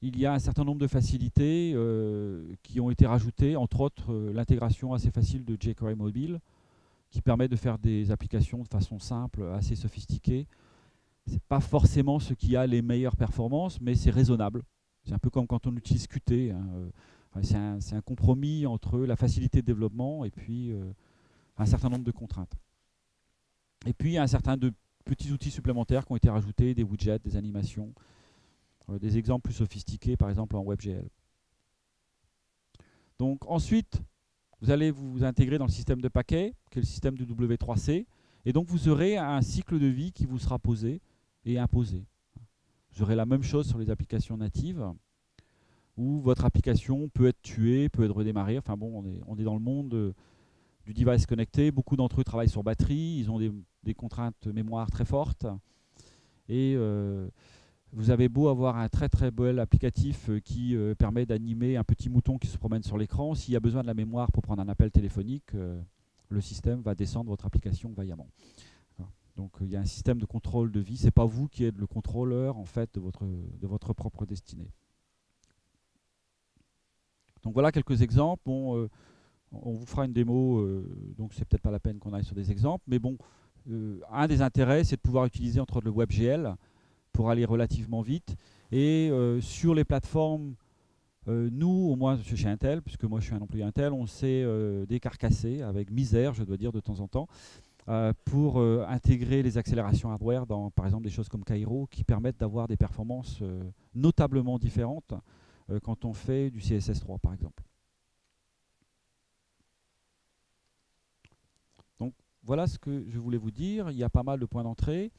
il y a un certain nombre de facilités qui ont été rajoutées, entre autres l'intégration assez facile de jQuery Mobile, qui permet de faire des applications de façon simple, assez sophistiquée. Ce n'est pas forcément ce qui a les meilleures performances, mais c'est raisonnable. C'est un peu comme quand on utilise Qt. Hein. C'est un compromis entre la facilité de développement et puis un certain nombre de contraintes. Et puis, il y a un certain de petits outils supplémentaires qui ont été rajoutés, des widgets, des animations, des exemples plus sophistiqués, par exemple en WebGL. Donc ensuite, vous allez vous intégrer dans le système de paquets, qui est le système de W3C, et donc vous aurez un cycle de vie qui vous sera posé et imposé. Vous aurez la même chose sur les applications natives, où votre application peut être tuée, peut être redémarrée. Enfin bon, on est dans le monde du device connecté. Beaucoup d'entre eux travaillent sur batterie, ils ont des contraintes mémoire très fortes. Et vous avez beau avoir un très bel applicatif qui permet d'animer un petit mouton qui se promène sur l'écran, s'il y a besoin de la mémoire pour prendre un appel téléphonique, le système va descendre votre application vaillamment. Donc il y a un système de contrôle de vie, c'est pas vous qui êtes le contrôleur en fait de votre propre destinée. Donc voilà quelques exemples. Bon, on vous fera une démo, donc c'est peut-être pas la peine qu'on aille sur des exemples, mais bon, un des intérêts c'est de pouvoir utiliser entre autres le WebGL pour aller relativement vite. Et sur les plateformes, nous, au moins chez Intel, puisque moi je suis un employé Intel, on s'est décarcassé avec misère, je dois dire, de temps en temps, pour intégrer les accélérations hardware dans, par exemple, des choses comme Cairo, qui permettent d'avoir des performances notablement différentes quand on fait du CSS3, par exemple. Donc voilà ce que je voulais vous dire. Il y a pas mal de points d'entrée.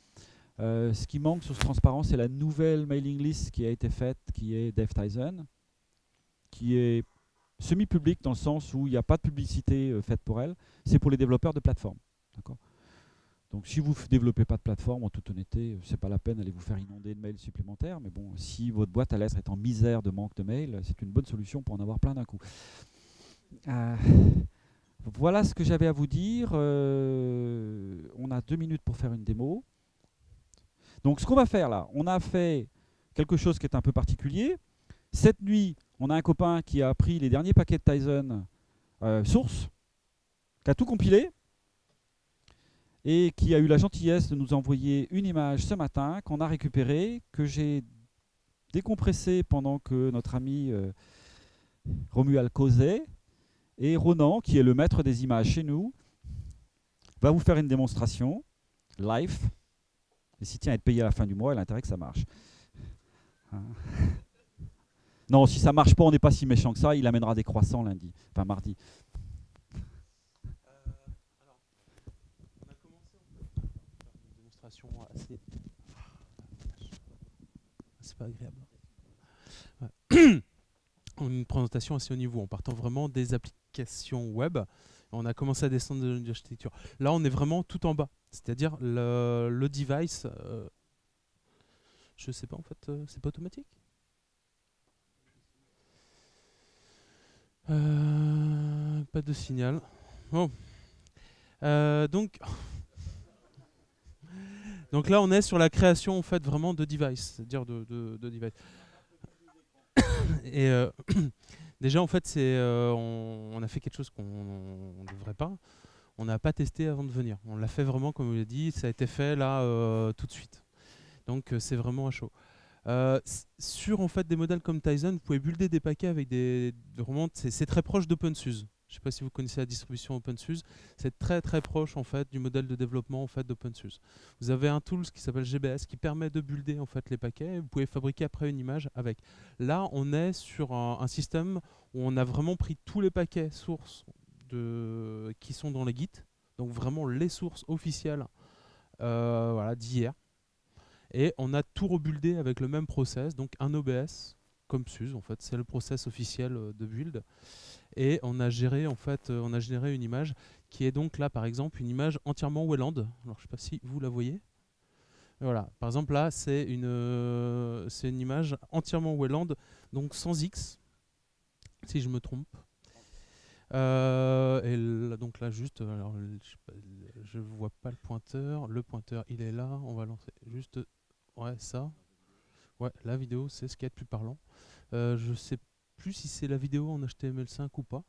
Ce qui manque sur ce transparent, c'est la nouvelle mailing list qui a été faite, qui est DevTizen, qui est semi-publique dans le sens où il n'y a pas de publicité faite pour elle. C'est pour les développeurs de plateforme. Donc si vous ne développez pas de plateforme, en toute honnêteté, ce n'est pas la peine d'aller vous faire inonder de mails supplémentaires. Mais bon, si votre boîte à lettres est en misère de manque de mails, c'est une bonne solution pour en avoir plein d'un coup. Voilà ce que j'avais à vous dire. On a 2 minutes pour faire une démo. Donc ce qu'on va faire là, on a fait quelque chose qui est un peu particulier. Cette nuit, on a un copain qui a pris les derniers paquets de Tizen source, qui a tout compilé et qui a eu la gentillesse de nous envoyer une image ce matin qu'on a récupérée, que j'ai décompressée pendant que notre ami Romuald causait. Et Ronan, qui est le maître des images chez nous, va vous faire une démonstration live. Et si tient à être payé à la fin du mois, il a intérêt que ça marche. Non, si ça ne marche pas, on n'est pas si méchant que ça. Il amènera des croissants lundi, enfin mardi. Alors, on a commencé à faire une démonstration assez... C'est pas agréable. Ouais. Une présentation assez haut niveau, en partant vraiment des applications web. On a commencé à descendre de l'architecture. Là, on est vraiment tout en bas. C'est-à-dire le device... je sais pas, en fait, c'est pas automatique. Pas de signal. Bon. Donc là, on est sur la création en fait vraiment de device, c'est-à-dire de device. Et déjà en fait, on a fait quelque chose qu'on ne devrait pas. On n'a pas testé avant de venir. On l'a fait vraiment, comme je l'ai dit, ça a été fait là tout de suite. Donc c'est vraiment à chaud. Sur en fait des modèles comme Tizen, vous pouvez builder des paquets avec vraiment c'est très proche d'OpenSUSE. Je ne sais pas si vous connaissez la distribution OpenSUSE, c'est très très proche en fait du modèle de développement en fait d'OpenSUSE. Vous avez un tool qui s'appelle GBS qui permet de builder en fait les paquets. Vous pouvez fabriquer après une image avec. Là, on est sur un système où on a vraiment pris tous les paquets sources qui sont dans les Git, donc vraiment les sources officielles voilà, d'hier. Et on a tout rebuildé avec le même process, donc un OBS comme SUSE en fait, c'est le process officiel de build. Et on a géré en fait, on a généré une image qui est donc là par exemple une image entièrement Wayland. Alors je sais pas si vous la voyez. Voilà, par exemple là c'est une image entièrement Wayland, donc sans X, si je me trompe. Et là, donc là juste, alors je vois pas le pointeur il est là, on va lancer juste, ouais ça, ouais la vidéo c'est ce qui est le plus parlant. Je sais plus si c'est la vidéo en HTML5 ou pas.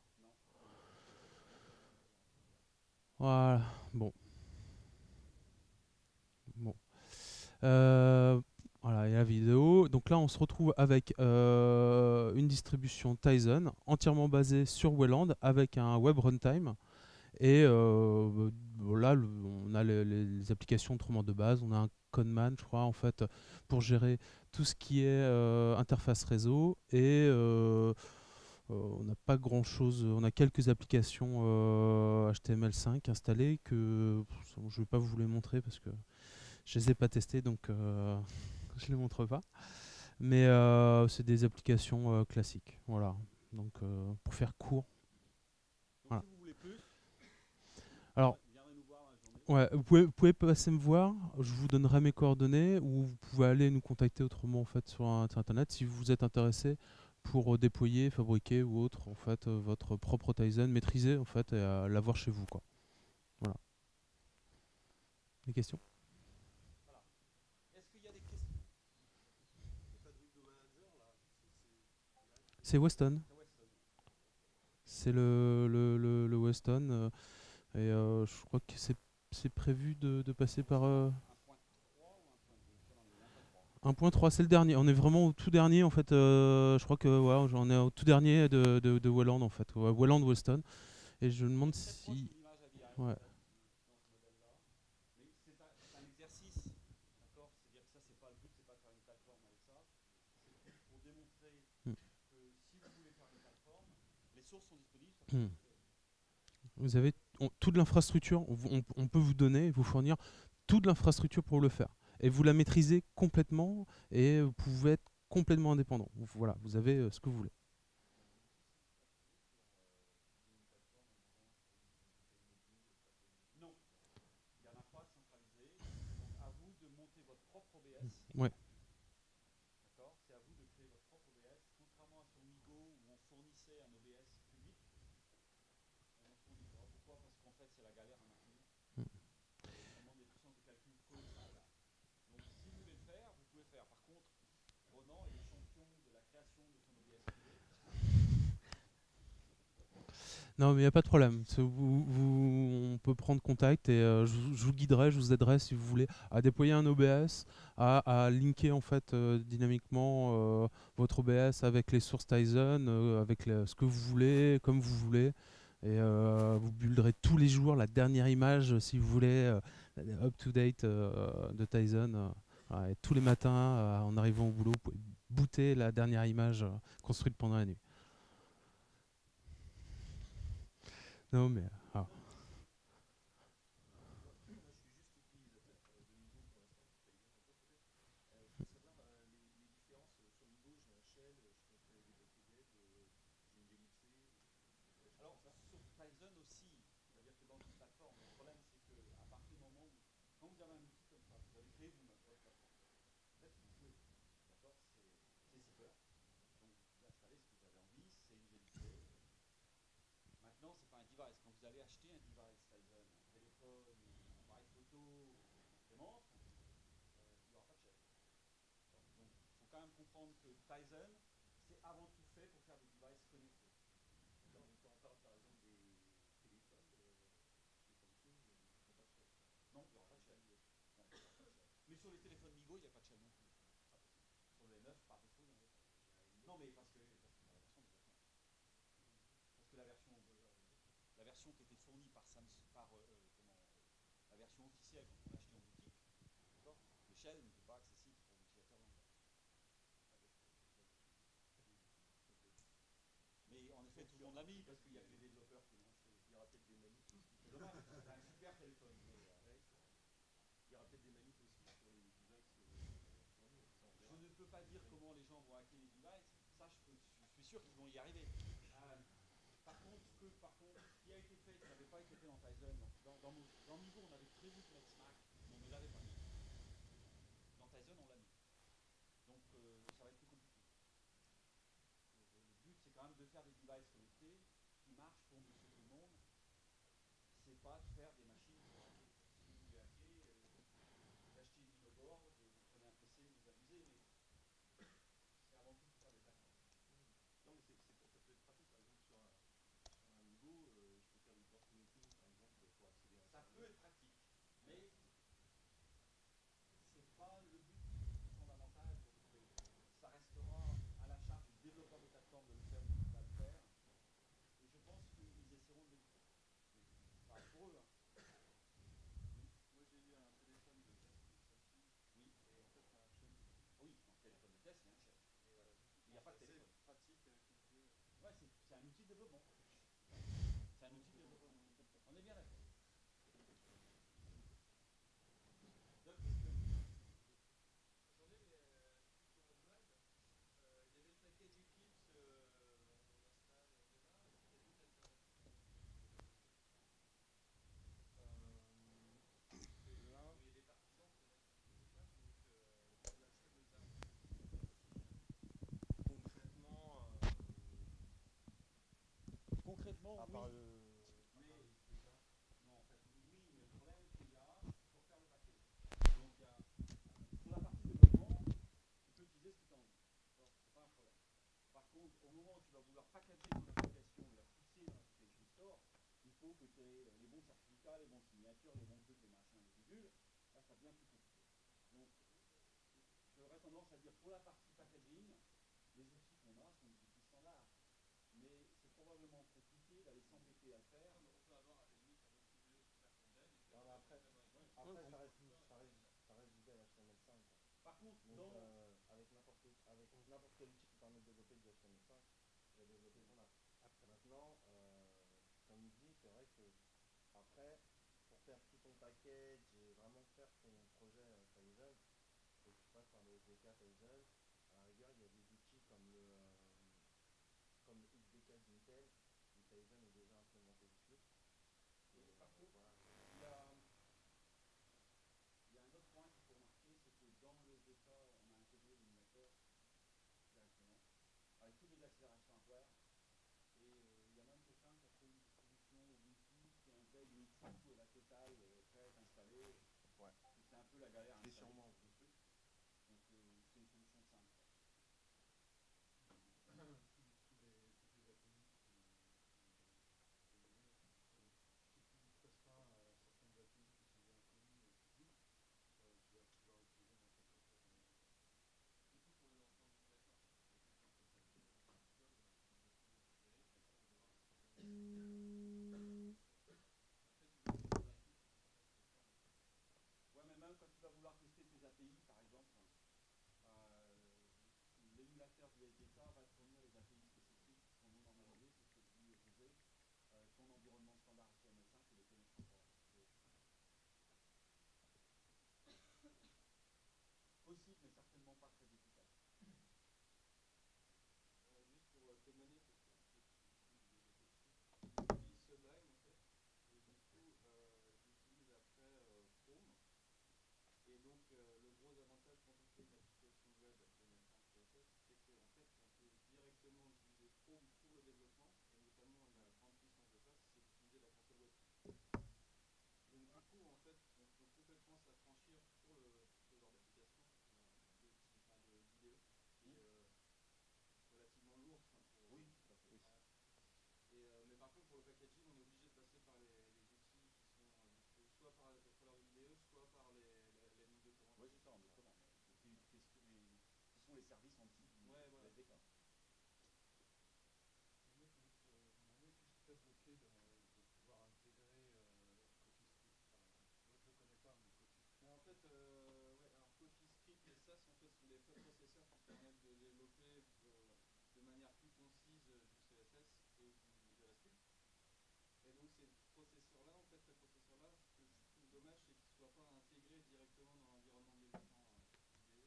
Voilà, bon. Voilà, il y a la vidéo. Donc là, on se retrouve avec une distribution Tizen entièrement basée sur Wayland avec un web runtime. Et là, on a les applications autrement de base. On a un Conman, je crois, en fait, pour gérer tout ce qui est interface réseau. Et on n'a pas grand chose. On a quelques applications HTML5 installées que je ne vais pas vous les montrer parce que je les ai pas testées, donc je les montre pas. Mais c'est des applications classiques. Voilà. Donc pour faire court. Voilà. Alors, ouais, vous pouvez passer me voir, je vous donnerai mes coordonnées ou vous pouvez aller nous contacter autrement en fait sur internet si vous êtes intéressé pour déployer, fabriquer ou autre en fait votre propre Tizen, maîtriser en fait et l'avoir chez vous quoi. Voilà. Des questions? C'est Weston. C'est le Weston et je crois que c'est prévu de passer par 1.3, c'est le dernier. On est vraiment au tout dernier en fait. Je crois que ouais, on est au tout dernier de Wayland en fait. Ouais, Wayland Weston. Et je me demande si. Ouais. Hmm. Hmm. Vous avez toute l'infrastructure, on peut vous donner, vous fournir toute l'infrastructure pour le faire. Et vous la maîtrisez complètement et vous pouvez être complètement indépendant. Voilà, vous avez ce que vous voulez. Ouais. Non, mais il n'y a pas de problème. On peut prendre contact et je vous guiderai, je vous aiderai si vous voulez à déployer un OBS, à linker en fait dynamiquement votre OBS avec les sources Tizen, avec ce que vous voulez, comme vous voulez. Et vous builderez tous les jours la dernière image si vous voulez, up-to-date de Tizen. Voilà, et tous les matins, en arrivant au boulot, vous pouvez booter la dernière image construite pendant la nuit. Non, mais. Ah. sur les téléphones Migo, il n'y a pas de shell non plus. Sur le M9, par défaut, il n'y en avait pas. Non, mais parce que la version la version qui était fournie par Samsung, la version officielle quand on l'achetait en boutique, le shell n'était pas accessible pour l'utilisateur lambda. Mais en effet, tout le monde l'a mis parce qu'il n'y a que les développeurs qui l'ont acheté. Il y aura peut-être des manifs aussi. C'est dommage, c'est un super téléphone. Mais, il y aura peut-être des manifs aussi sur les devices fournis. Je ne peux pas dire comment les gens vont hacker les devices. Ça, je suis sûr qu'ils vont y arriver. Par contre, ce qui a été fait, qui n'avait pas été fait dans Tizen, dans Migo, on avait prévu de mettre SMAC, mais on ne l'avait pas mis. Dans Tizen, on l'a mis. Donc, ça va être plus compliqué. Le but, c'est quand même de faire des devices connectés qui marchent pour monsieur tout le monde. C'est pas de faire des machines pour hacker. Si vous voulez hacker, vous achetez une Dinoboard, vous prenez un PC, vous amusez, mais c'est avant tout pour faire des plateformes. Non, mais ça peut être pratique, par exemple, sur un Amigo, je peux faire du cross connecting, par exemple, pour accéder à un Ça serveur. peut être pratique, mais c'est pas le but fondamental. Ça restera à la charge du développeur de plateforme de le faire ou de ne pas le faire. Et je pense qu'ils essaieront de l'éviter. Enfin, pour eux. Moi, j'ai eu un téléphone de test Samsung. Oui. Et en fait, il y a un chaîne. Oui, dans le téléphone de test, il y a un chef. Et voilà, Il n'y a pas de téléphone. C'est pratique avec une clé. Ouais, c'est un outil de développement. C'est un outil de développement. On est bien d'accord. D'autres questions? J'en ai, mais sur le web, il y avait le package Eclipse, on installe, on démarre, est-ce qu'il y a d'autres alternatives? Là, Il y a des partisans qui mettent un peu des pages, donc pour l'accès de ça. Concrètement, à oui. part Mais non, en fait, oui, mais le problème qu'il y a, c'est pour faire le package. Donc, pour la partie développement, tu peux utiliser ce que tu as envie. C'est pas un problème. Par contre, au moment où tu vas vouloir packager ton application et la pousser dans l'application store, il faut que tu aies les bons certificats, les bonnes signatures, les bons trucs, les machins, les bidules. Là, ça devient plus compliqué. Donc, j'aurais tendance à dire pour la partie packaging, les outils qu'on a sont des outils standards. Mais c'est probablement trop compliqué d'aller s'embêter à le faire. On peut avoir à la limite un autre studio super content, et puis Non, mais après, ça reste du dev HTML5. Par contre, Donc, avec n'importe quel outil qui permet de développer du HTML5, tu vas développer ton app. Maintenant, comme il dit, c'est vrai que après, pour faire tout ton package et vraiment faire ton projet Tizen, il faut que tu passes par le SDK Tizen. À la rigueur, il y a des outils comme le XDK d'Intel, où Tizen est déjà implémenté dessus. Et par contre, Voilà. il y a un autre point qu'il faut remarquer, c'est que dans le SDK, on a intégré l'émulateur directement, avec toutes les accélérations hardware. Et il y a même quelqu'un qui a fait une distribution Ubuntu qui intègre Mixu et la totale prête, installée. Ouais. C'est un peu la galère à C'est installer sûrement. ce truc. Donc c'est une solution simple. Toutes les API si tu restreins certaines API qui sont bien connues et publiques, tu vas pouvoir utiliser n'importe quoi. du coup pour les enfants d'utilisateur, Ouais, mais même quand tu vas vouloir tester tes API, services en dessous du Ouais, voilà. SDK. Moi, je suis très bloqué de pouvoir intégrer CoffeeScript. Enfin, l'autre, je ne connais pas, mais CoffeeScript. En fait, ouais, alors CoffeeScript et SAS en fait sont des préprocesseurs qui permettent de développer de manière plus concise du CSS et du JavaScript. Et donc ces processeurs-là, en fait, ces processeurs-là, ce que je trouve dommage, c'est qu'ils ne soient pas intégrés directement dans l'environnement de développement IDE.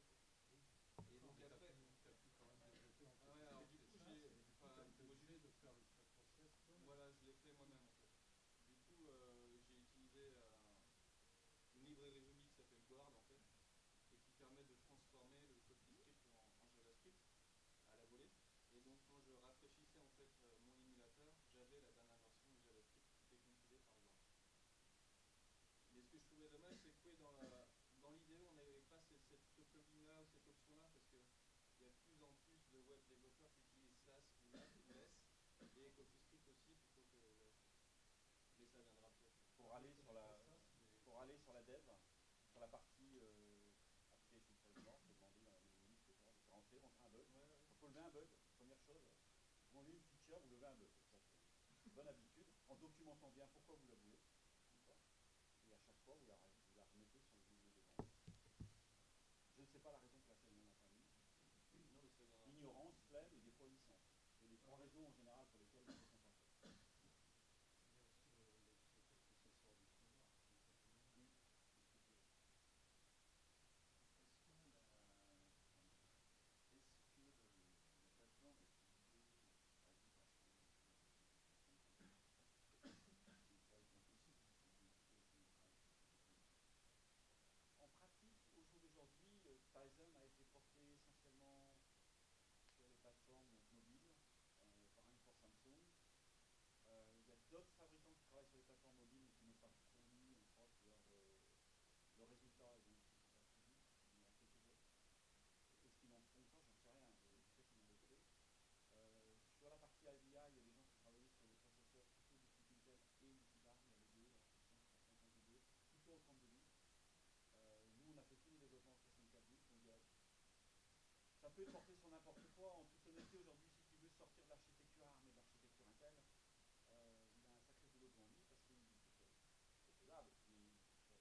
Et donc Mais après, tu as pu quand même développer en ah ouais, alors du CoffeeScript coup et SAS, j'ai, et du coup, tu enfin, as été moi, obligé de faire le préprocess toi-même. voilà, je l'ai fait moi-même en fait. Du coup, j'ai utilisé une librairie Ruby qui s'appelle Guard en fait, et qui permet de transformer le CoffeeScript en JavaScript à la volée. Et donc quand je rafraîchissais en fait mon émulateur, j'avais la dernière version de JavaScript qui était compilée par Guard. Mais ce que je trouvais dommage, c'est que oui, dans l'IDE, on n'avait pas ce plugin-là ou cette option-là, parce qu'il y a de plus en plus de web développeurs qui utilisent SAS ou LESS et CoffeeScript aussi plutôt que JavaScript. Mais ça viendra peut-être. Pour aller sur la dev, sur la partie application framework, je vais demander dans la mémoire, etc. Je vais rentrer un bug. Ouais, ouais. Il faut lever un bug. Première chose, vous enlevez une feature, vous levez un bug. Ça, c'est une bonne habitude. En documentant bien pourquoi vous la voulez. Et à chaque fois, vous la remettez sur le niveau devant. Je ne sais pas la raison pour laquelle on n'a pas mis. Non, mais ça viendra. Ignorance, flemme et des fois licence. C'est les trois raisons en général pour lesquelles ils ne sont pas faits. Il y a aussi le fait que ça sort du framework. Donc ça fait moins. Oui. Est-ce que la plateforme est utilisée par exemple par ça est impossible puisque c'est une application locale. En pratique, au jour d'aujourd'hui, Tizen a été porté essentiellement sur les plateformes donc mobiles, pareil pour Samsung. Il y a d'autres fabricants qui travaillent sur les plateformes mobiles mais qui n'ont pas fourni, on croit, le résultat, et donc ils ne sont pas suivis. Il y en a quelques autres. Est-ce qu'ils en font ça? J'en sais rien. Je sais qu'ils en ont fait. Sur la partie IVI, il y a des gens qui travaillaient sur des processeurs plutôt du type Intel et Infineon, il y a les deux, la section 352, plutôt au 32 bits. Nous, on a fait tous nos développements en 64 bits, donc ça peut être porté sur n'importe quoi. En toute honnêteté, aujourd'hui, si tu veux sortir de l'architecture ARM et de l'architecture Intel, il a un sacré boulot devant lui parce qu'il est tout seul. C'est faisable, mais il est tout seul.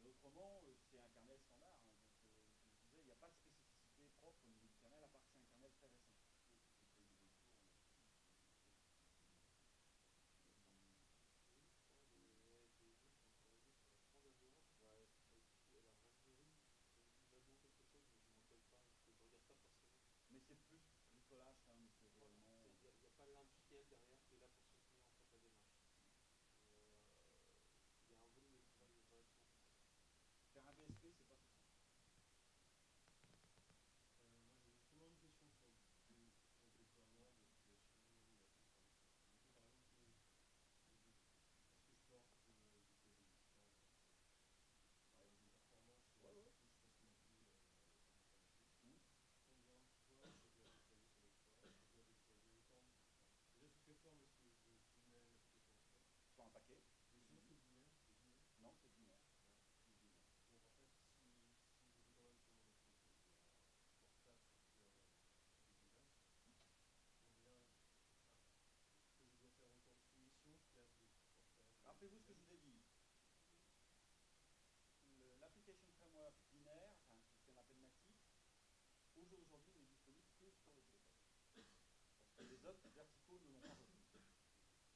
Mais autrement, c'est un kernel standard. Hein, donc, comme je disais, il n'y a pas de spécificité propre au niveau du kernel, à part que c'est un kernel très récent. Ouais, et puis alors Raspberry, ça me dit vaguement quelque chose, mais je ne me rappelle pas, parce que je regarde pas forcément. Mais c'est plus bricolage quand même que Voilà, réellement. il n'y a pas l'industriel derrière qui est là pour soutenir en fait la démarche. Il y a un volume de travail relativement conséquent. Faire un BSP, c'est pas tout simple. Moi, j'ai justement une question sur le déploiement de l'application native par exemple. Par exemple, est-ce que je porte du code existant des performances Ouais, ouais. du coup, je pense monter Mmh. combien de fois je dois déployer sur le store? Je dois déployer autant. Déjà, sous quelle forme est-ce que je mets l'application en store? Sur un paquet. Et sinon, c'est binaire? Non, c'est binaire. Ouais. C'est binaire. Donc en fait, si je veux quand même que mon application soit portable sur plusieurs devices, combien, enfin, est-ce que je dois faire autant de soumissions qu'il y a de portages? Rappelez-vous ce que je vous ai dit. L'application framework binaire, enfin, c'est ce qu'on appelle natif, au jour d'aujourd'hui n'est disponible que sur le téléphone. Parce que les autres verticaux ne l'ont pas repris.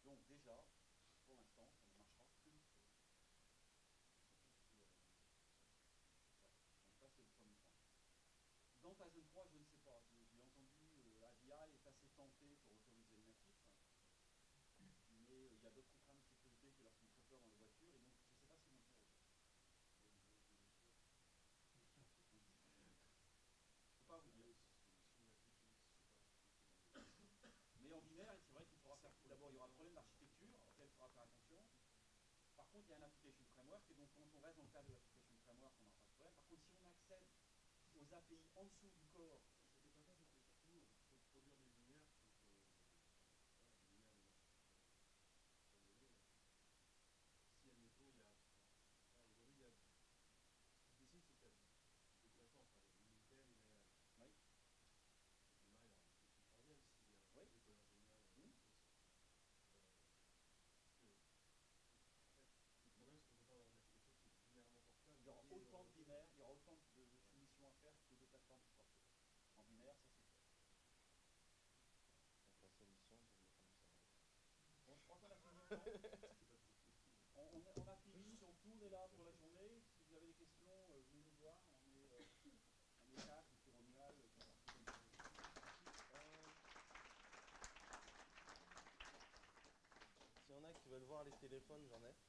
Donc déjà, pour l'instant, ça ne marchera que sur le téléphone. Donc ça, c'est le premier point. Dans Tizen 3, je ne sais pas. J'ai entendu AVI est assez tenté pour autoriser le natif. Mais il y a d'autres contraintes de sécurité qui leur font très peur dans les voitures. Et donc, je ne sais pas s'ils vont faire autant. Je ne peux pas vous dire. Mais en binaire, c'est vrai qu'il faudra faire. D'abord, il y aura un problème d'architecture auquel il faudra faire attention. Par contre, il y a un application framework, et donc quand on reste dans le cadre de l'application framework, on n'aura pas de problème. Par contre, si on accède aux API en dessous du corps. C'était pas ça, c'était surtout pour produire des binaires, faut que voilà, des binaires des architectures très données. Si admettons, il y a. Aujourd'hui, il y a. Ce qui se dessine, c'est qu'il y a des plateformes derrière, ça c'est fait. Donc la solution, c'est de comme ça. Bon, je crois qu'on a fini. On a fini, donc nous on est là pour la journée. Si vous avez des questions, venez nous voir. On est 4, puis on y va. S'il y en a qui veulent voir les téléphones, j'en ai.